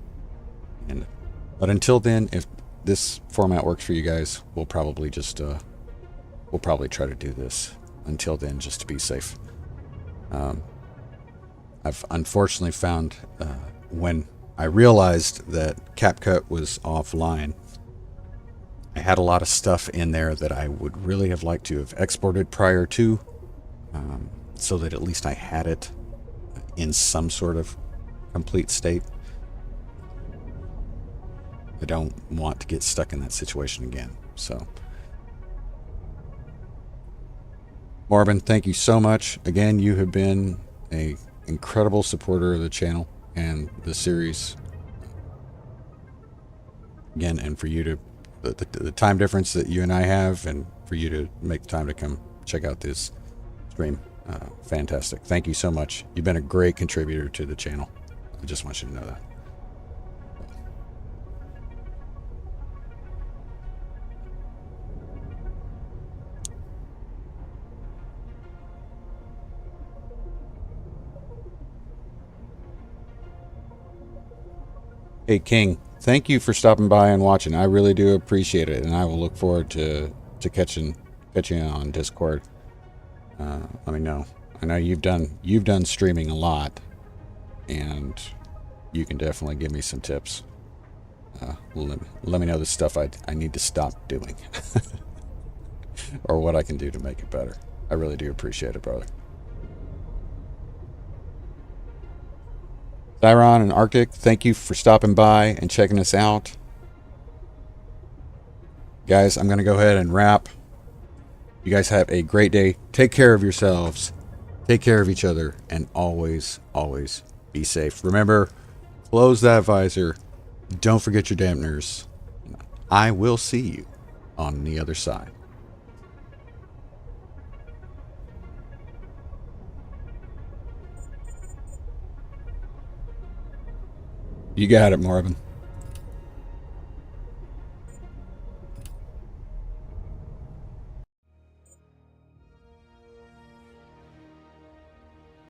But until then, if this format works for you guys, we'll probably try to do this until then, just to be safe. I've unfortunately found when I realized that CapCut was offline, I had a lot of stuff in there that I would really have liked to have exported prior to, so that at least I had it in some sort of complete state. I don't want to get stuck in that situation again. So, Morbin, thank you so much. Again, you have been an incredible supporter of the channel and the series. Again, and for you to, the time difference that you and I have, and for you to make the time to come check out this stream, fantastic. Thank you so much. You've been a great contributor to the channel. I just want you to know that. Hey King, thank you for stopping by and watching. I really do appreciate it, and I will look forward to catching you on Discord. Let me know. I know you've done streaming a lot, and you can definitely give me some tips. Let me know the stuff I need to stop doing, or what I can do to make it better. I really do appreciate it, brother. Thyron and Arctic, thank you for stopping by and checking us out. Guys, I'm going to go ahead and wrap. You guys have a great day. Take care of yourselves. Take care of each other. And always, always be safe. Remember, close that visor. Don't forget your dampeners. I will see you on the other side. You got it, Marvin.